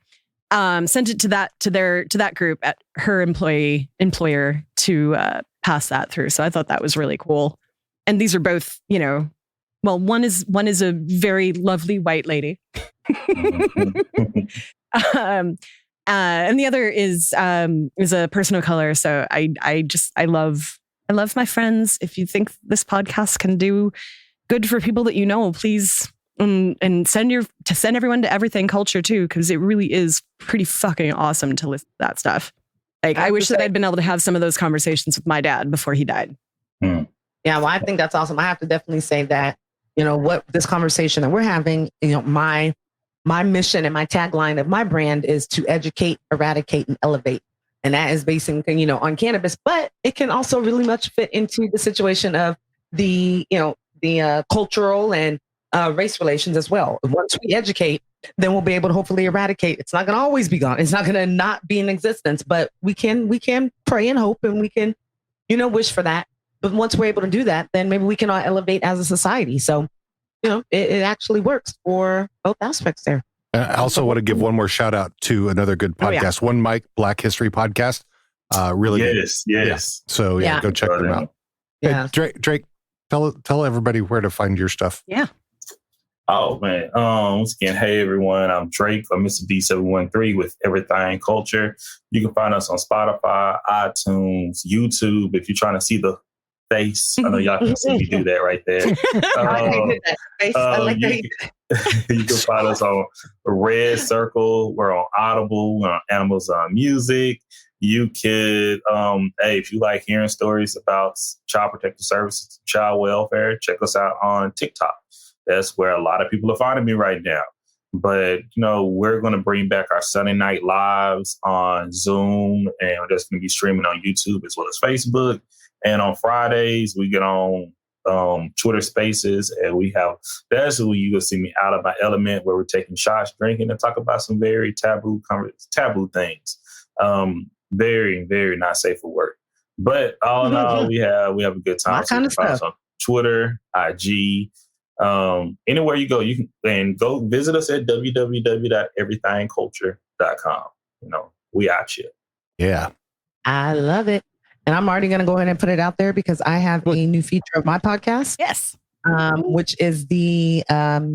Sent it to that group at her employer to pass that through. So I thought that was really cool. And these are both, well, one is a very lovely white lady. And the other is a person of color. So I love my friends. If you think this podcast can do good for people that please and send everyone to Everythang Culture too, because it really is pretty fucking awesome to listen to that stuff. Like I wish that I'd been able to have some of those conversations with my dad before he died. Yeah, well, I think that's awesome. I have to definitely say that what this conversation that we're having, my mission and my tagline of my brand is to educate, eradicate, and elevate. And that is basically, on cannabis, but it can also really much fit into the situation of the cultural and race relations as well. Once we educate, then we'll be able to hopefully eradicate. It's not going to always be gone. It's not going to not be in existence, but we can pray and hope, and we can, wish for that. But once we're able to do that, then maybe we can all elevate as a society. So, it actually works for both aspects there. I also want to give one more shout out to another good podcast, One Mic Black History Podcast. Really good. Yes. Yeah. So go check them out. Yeah. Hey, Drake, tell everybody where to find your stuff. Yeah. Oh man. Once again, hey everyone, I'm Drake or Mr. D713 with Everythang Culture. You can find us on Spotify, iTunes, YouTube. If you're trying to see the face, I know y'all can see me do that right there. You can find us on Red Circle. We're on Audible. We're on Amazon Music. You could, if you like hearing stories about child protective services, child welfare, check us out on TikTok. That's where a lot of people are finding me right now. But, we're going to bring back our Sunday night lives on Zoom, and we're just going to be streaming on YouTube as well as Facebook. And on Fridays, we get on Twitter Spaces, and that's where you will see me out of my element, where we're taking shots, drinking, and talk about some very taboo things. Very, very not safe for work. But all in all, we have a good time. My kind of stuff. On Twitter, IG, anywhere you go, you can go visit us at www.everythangculture.com. We out here. Yeah. I love it. And I'm already going to go ahead and put it out there because I have a new feature of my podcast. Yes. Which is the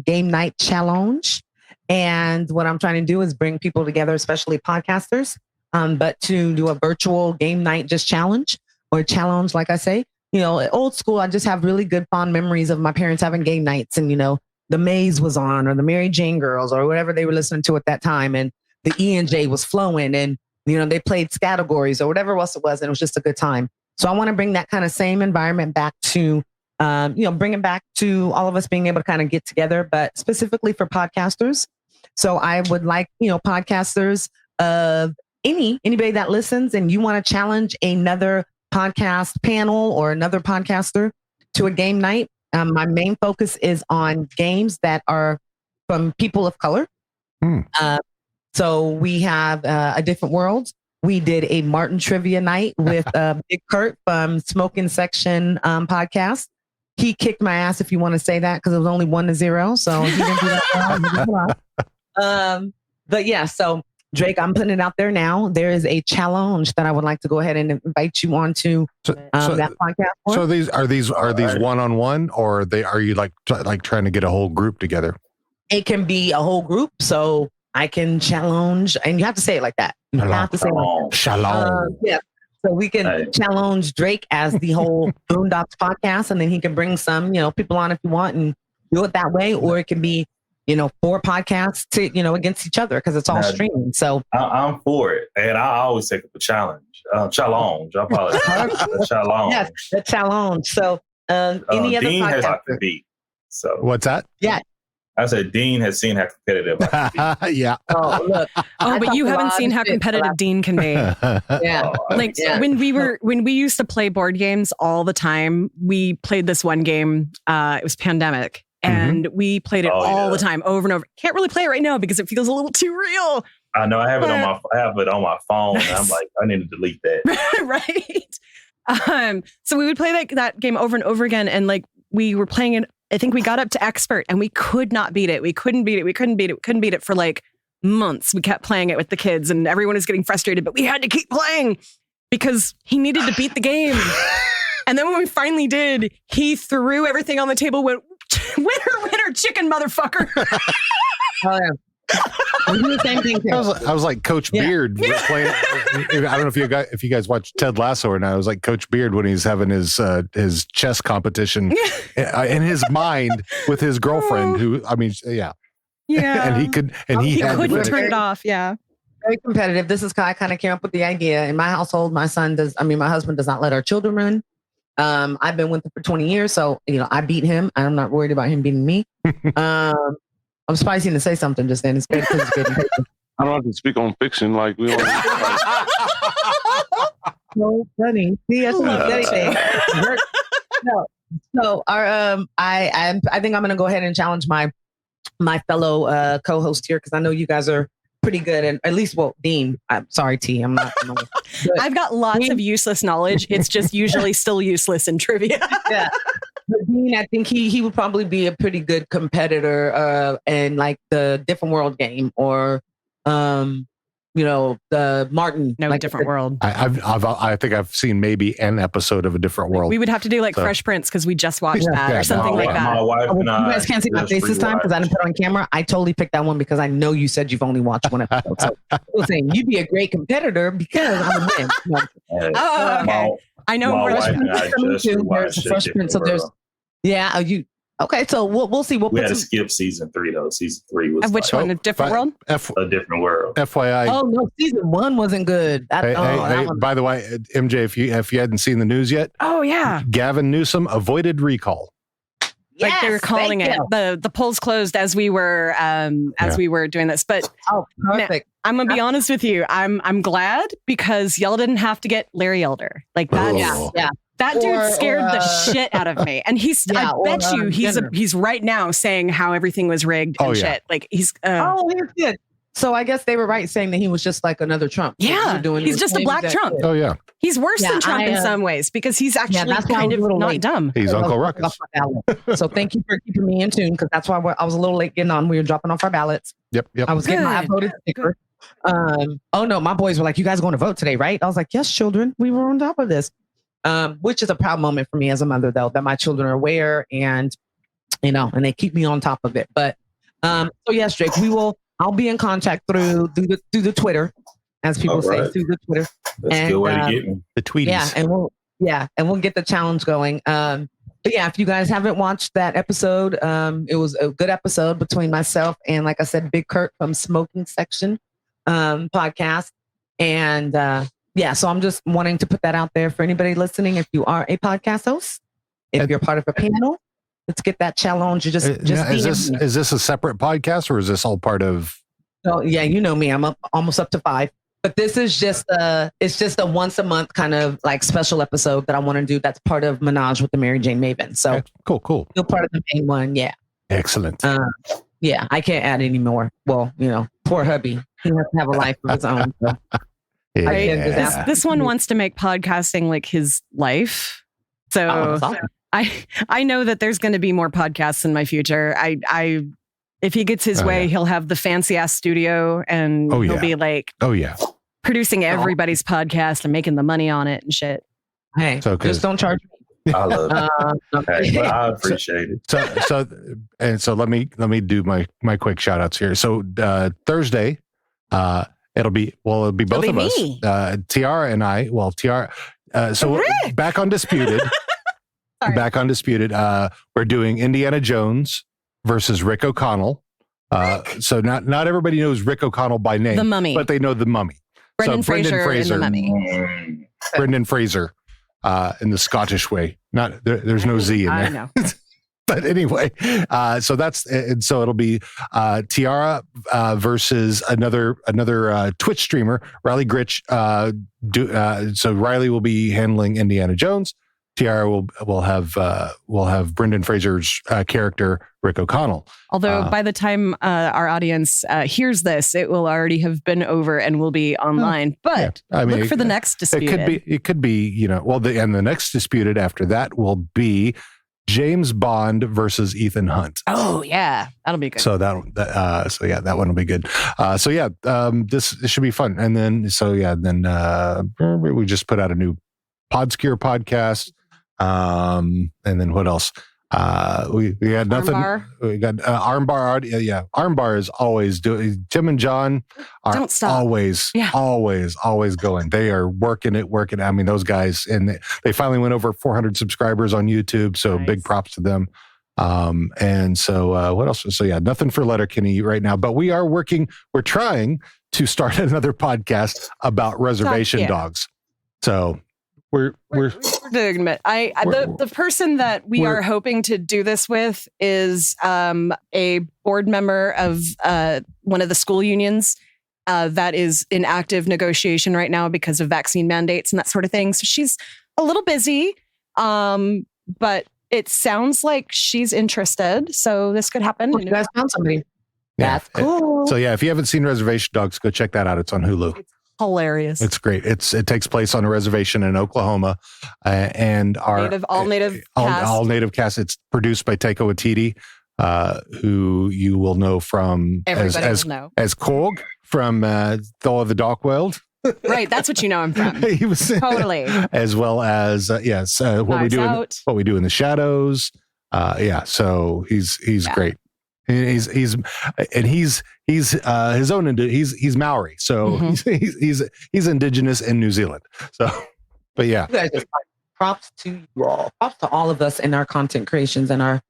Game Night Challenge. And what I'm trying to do is bring people together, especially podcasters, but to do a virtual game night just challenge or challenge, like I say. Old school, I just have really good fond memories of my parents having game nights, and, the Maze was on, or the Mary Jane Girls, or whatever they were listening to at that time. And the E&J was flowing, and, they played categories or whatever else it was. And it was just a good time. So I want to bring that kind of same environment back to, bring it back to all of us being able to kind of get together, but specifically for podcasters. So I would like, podcasters of anybody that listens and you want to challenge another podcast panel or another podcaster to a game night. My main focus is on games that are from people of color. So we have A Different World. We did a Martin trivia night with Big Kurt from Smoking Section podcast. He kicked my ass, if you want to say that, because it was only 1-0. So he didn't do that well. But yeah, so Drake, I'm putting it out there now. There is a challenge that I would like to go ahead and invite you on to that podcast. So are these one-on-one, or are you like trying to get a whole group together? It can be a whole group. So I can challenge, and you have to say it like that. You have to say it like that. Shalom. Yeah. So we can challenge Drake as the whole Boondocks podcast, and then he can bring some, people on if you want, and do it that way. Or it can be, 4 podcasts to, against each other, because it's all streaming. So I'm for it, and I always take up a challenge. Challenge. I apologize. Challenge. Yes, the challenge. So any other Dean has podcast? to beat. So what's that? Yeah. I said Dean has seen how competitive I can be. Yeah. Oh, look. But you haven't seen how competitive Dean can be. Yeah. When we used to play board games all the time, we played this one game. It was Pandemic. And we played it all the time, over and over. Can't really play it right now because it feels a little too real. I know. I have it on my phone. And I'm like, I need to delete that. Right. So we would play that game over and over again. And like we were playing it. I think we got up to expert and we could not beat it. We couldn't beat it for like months. We kept playing it with the kids and everyone was getting frustrated, but we had to keep playing because he needed to beat the game. And then when we finally did, he threw everything on the table, went, winner, chicken motherfucker. Oh, yeah. The same thing too. I was like Coach Beard playing. I don't know if you guys watch Ted Lasso or not. I was like Coach Beard when he's having his chess competition in his mind with his girlfriend. And he couldn't turn it off. Yeah, very competitive. This is how I kind of came up with the idea. In my household, my husband does not let our children run. I've been with him for 20 years, so I beat him. I'm not worried about him beating me. I'm surprised he didn't say something just then. It's good because it's good. I don't have to speak on fiction like we don't. So funny. See, that's not anything. So I think I'm going to go ahead and challenge my fellow co-host here because I know you guys are pretty good, and at least, Dean. I'm sorry, T. I'm not. I've got lots of useless knowledge. It's just usually still useless in trivia. Yeah. But Dean, I think he would probably be a pretty good competitor in like the Different World game or the Martin. No, like Different World. I think I've seen maybe an episode of A Different World. We would have to do like Fresh Prince because we just watched that or something like that. My wife and I. You guys can't see my face this time because I didn't put it on camera. I totally picked that one because I know you said you've only watched one episode. So I was saying you'd be a great competitor because I'm a man. Okay. I know my where wife and I just there's Fresh Prince. So there's okay. So we'll see. We had to skip season 3 though. Season 3 was which one? A Different World. A Different World. FYI. Oh no, season 1 wasn't good. By the way, MJ, if you hadn't seen the news yet, Gavin Newsom avoided recall. Like they were calling it. The polls closed as we were doing this. But perfect. I'm gonna be honest with you. I'm glad because y'all didn't have to get Larry Elder. Like that. That dude scared the shit out of me. And I bet you he's right now saying how everything was rigged and shit. Like he's he's good. So I guess they were right saying that he was just like another Trump. Yeah. He's just a black Trump. Oh yeah. He's worse than Trump in some ways because he's actually kind of not dumb. He's Uncle Ruckus. So thank you for keeping me in tune because that's why I was a little late getting on. We were dropping off our ballots. Yep. I was getting my voted sticker. Oh no, my boys were like, "You guys going to vote today, right?" I was like, "Yes, children. We were on top of this." Which is a proud moment for me as a mother, though, that my children are aware and and they keep me on top of it. But so yes, Drake, I'll be in contact through the Twitter, as people say, through the Twitter. That's a good way to get me. The tweeties. And we'll get the challenge going. But yeah, if you guys haven't watched that episode, it was a good episode between myself and, like I said, Big Kurt from Smoking Section podcast. And so I'm just wanting to put that out there for anybody listening. If you are a podcast host, if you're part of a panel, let's get that challenge. Is this a separate podcast or is this all part of? Oh yeah, you know me. I'm almost up to 5. But this is just a once a month kind of like special episode that I want to do. That's part of Menage with the Mary Jane Maven. So okay, cool. Still part of the main one. Yeah. Excellent. I can't add any more. Well, poor hubby. He has to have a life of his own. So. This one wants to make podcasting like his life. So I know that there's going to be more podcasts in my future. If he gets his way, he'll have the fancy ass studio and he'll be like, producing everybody's podcast and making the money on it and shit. Hey, just don't charge me. I love it. Okay, but I appreciate it. So let me do my quick shout outs here. So Thursday, it'll be both of us, Tiara and I. Well, Tiara. So back on Disputed. We're doing Indiana Jones versus Rick O'Connell. So not everybody knows Rick O'Connell by name, the Mummy, but they know the Mummy. Brendan Fraser in the Mummy. Brendan Fraser, in the Scottish way. There's no Z in there. I know. But anyway, so it'll be Tiara versus another Twitch streamer, Riley Gritch. So Riley will be handling Indiana Jones. Tiara will have Brendan Fraser's character Rick O'Connell. Although by the time our audience hears this, it will already have been over and will be online. But look for the next Disputed. It could be, and the next Disputed after that will be James Bond versus Ethan Hunt. Oh yeah, that'll be good. So that one will be good. This should be fun. And then we just put out a new Podskier podcast. And then what else? We had nothing. Armbar. We got Armbar. Yeah, Armbar is always doing. Tim and John are Don't stop. always going. They are working it. I mean, those guys, and they finally went over 400 subscribers on YouTube. So big props to them. And so what else? So nothing for Letterkenny right now, but we are working. We're trying to start another podcast about reservation dogs. So. We're doing it. The person that we are hoping to do this with is a board member of one of the school unions that is in active negotiation right now because of vaccine mandates and that sort of thing. So she's a little busy, but it sounds like she's interested. So this could happen. You guys found somebody. That's cool. So if you haven't seen Reservation Dogs, go check that out. It's on Hulu. Hilarious. It's great. It takes place on a reservation in Oklahoma, and all native cast. It's produced by Taika Waititi, who you will know from as Korg from Thor of the Dark World. Right, that's what you know him from. He was totally, as well as what we do in the shadows. So he's great. He's his own. He's Maori, so he's indigenous in New Zealand. So, but yeah, you guys, props to you all. Props to all of us in our content creations and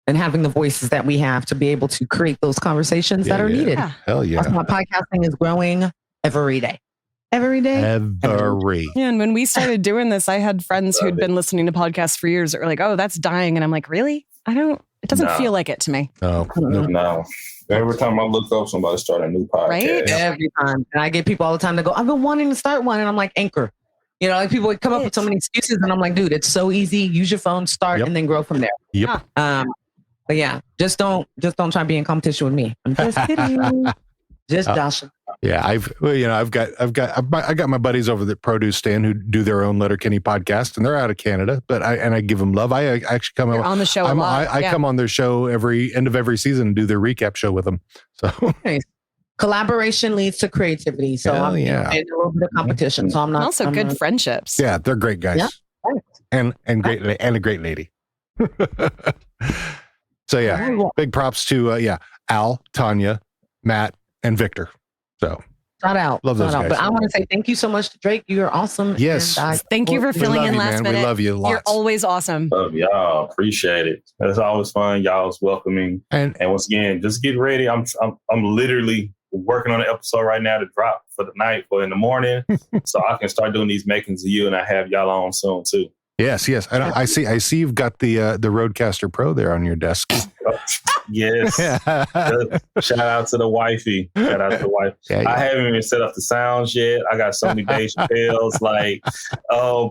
having the voices that we have to be able to create those conversations that are needed. Yeah. Hell yeah! My podcasting is growing every day. Every day. Yeah, and when we started doing this, I had friends who'd been listening to podcasts for years that were like, "Oh, that's dying," and I'm like, "Really? It doesn't feel like it to me." No. Every time I look up, somebody start a new podcast. Right? Every time. And I get people all the time that go, I've been wanting to start one. And I'm like, Anchor. People would come up with so many excuses. And I'm like, dude, it's so easy. Use your phone, start, and then grow from there. Yep. But yeah, just don't try to be in competition with me. I'm just kidding. Just joshing. Yeah, I've got my buddies over at Produce Stand who do their own Letterkenny podcast, and they're out of Canada. But I give them love. I actually come on the show a lot. I come on their show end of every season and do their recap show with them. So collaboration leads to creativity. So I'm in a little bit of competition. So I'm not. Also, good friendships. Yeah, they're great guys. Yeah. And a great lady. So big props to Al, Tanya, Matt, and Victor. So shout out. Love those guys. But I want to say thank you so much to Drake. You are awesome. Yes. Thank you for filling in last minute. We love you lots. You're always awesome. Love y'all. Appreciate it. It's always fun. Y'all's welcoming. And once again, just get ready. I'm literally working on an episode right now to drop for the night or in the morning. So I can start doing these makings of you, and I have y'all on soon too. Yes. And I see you've got the Rodecaster Pro there on your desk. Yes. Shout out to the wifey. Yeah. I haven't even set up the sounds yet. I got so many Dave Chappelle's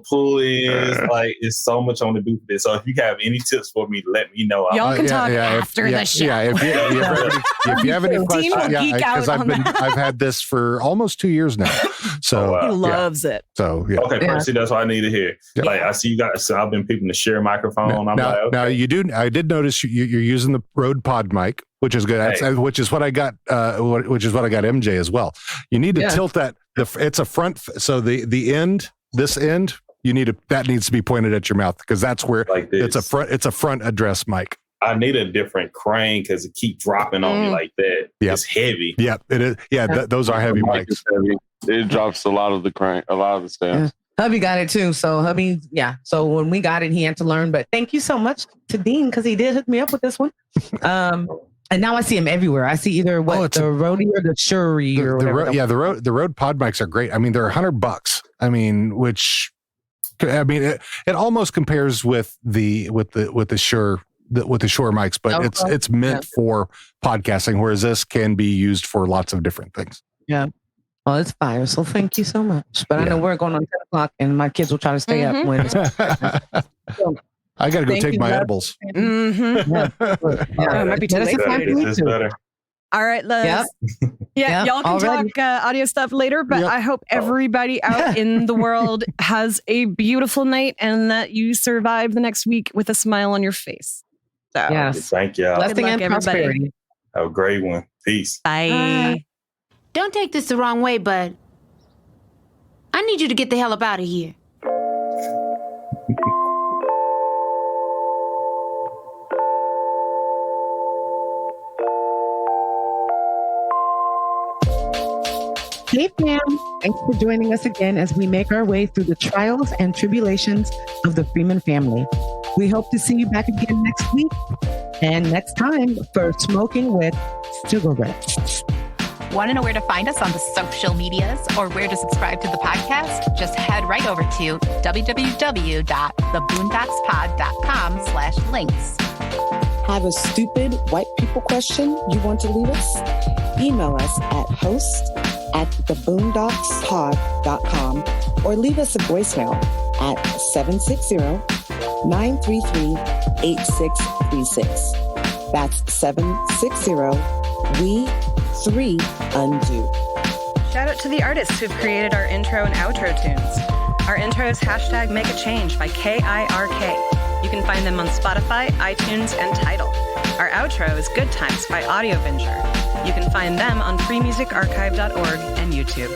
pull-ins. It's so much on to do for this. So if you have any tips for me, let me know. Y'all can talk after the show. Yeah, if you have any questions, because I've had this for almost 2 years now. So he loves it. So okay, Percy, that's what I need to hear. I see you guys. So I've been peeping the share microphone. Now you do. I did notice you're using the Rode Pod mic, which is good. Which is what I got. Which is what I got MJ as well. You need to tilt that. It's a front. So the end. This end. That needs to be pointed at your mouth because that's where it's a front. It's a front address mic. I need a different crane because it keep dropping on me like that. Yep. It's heavy. Yep, it is. Yeah, those are heavy mics. It drops a lot of the stands. Hubby got it too. So hubby, so when we got it, he had to learn. But thank you so much to Dean because he did hook me up with this one. And now I see him everywhere. I see either the Rode or the Shuri or whatever. The Rode Pod mics are great. I mean, they're $100. I mean, it almost compares with the Shure. With the Shure mics, but it's meant for podcasting, whereas this can be used for lots of different things. Yeah. Well, it's fire. So thank you so much. But I know we're going on 10 o'clock and my kids will try to stay up when it's I got to go take my edibles. Mm-hmm. It might be too late. It's better. All right, let's. Yeah, y'all can talk audio stuff later, but I hope everybody out in the world has a beautiful night and that you survive the next week with a smile on your face. So, thank y'all. Blessing and prosperity. Have a great one. Peace. Bye. Don't take this the wrong way, but I need you to get the hell up out of here. Hey fam, thanks for joining us again as we make our way through the trials and tribulations of the Freeman family. We hope to see you back again next week and next time for Smoking with Cigarettes. Want to know where to find us on the social medias or where to subscribe to the podcast? Just head right over to www.theboondockspod.com/links. Have a stupid white people question you want to leave us? Email us at host@theboondockspod.com or leave us a voicemail at 760-933-8636. That's 760-we-3-undo. Shout out to the artists who've created our intro and outro tunes. Our intro is #MakeAChange by KIRK. You can find them on Spotify, iTunes, and Tidal. Our outro is Good Times by Audiovenger. You can find them on freemusicarchive.org and YouTube.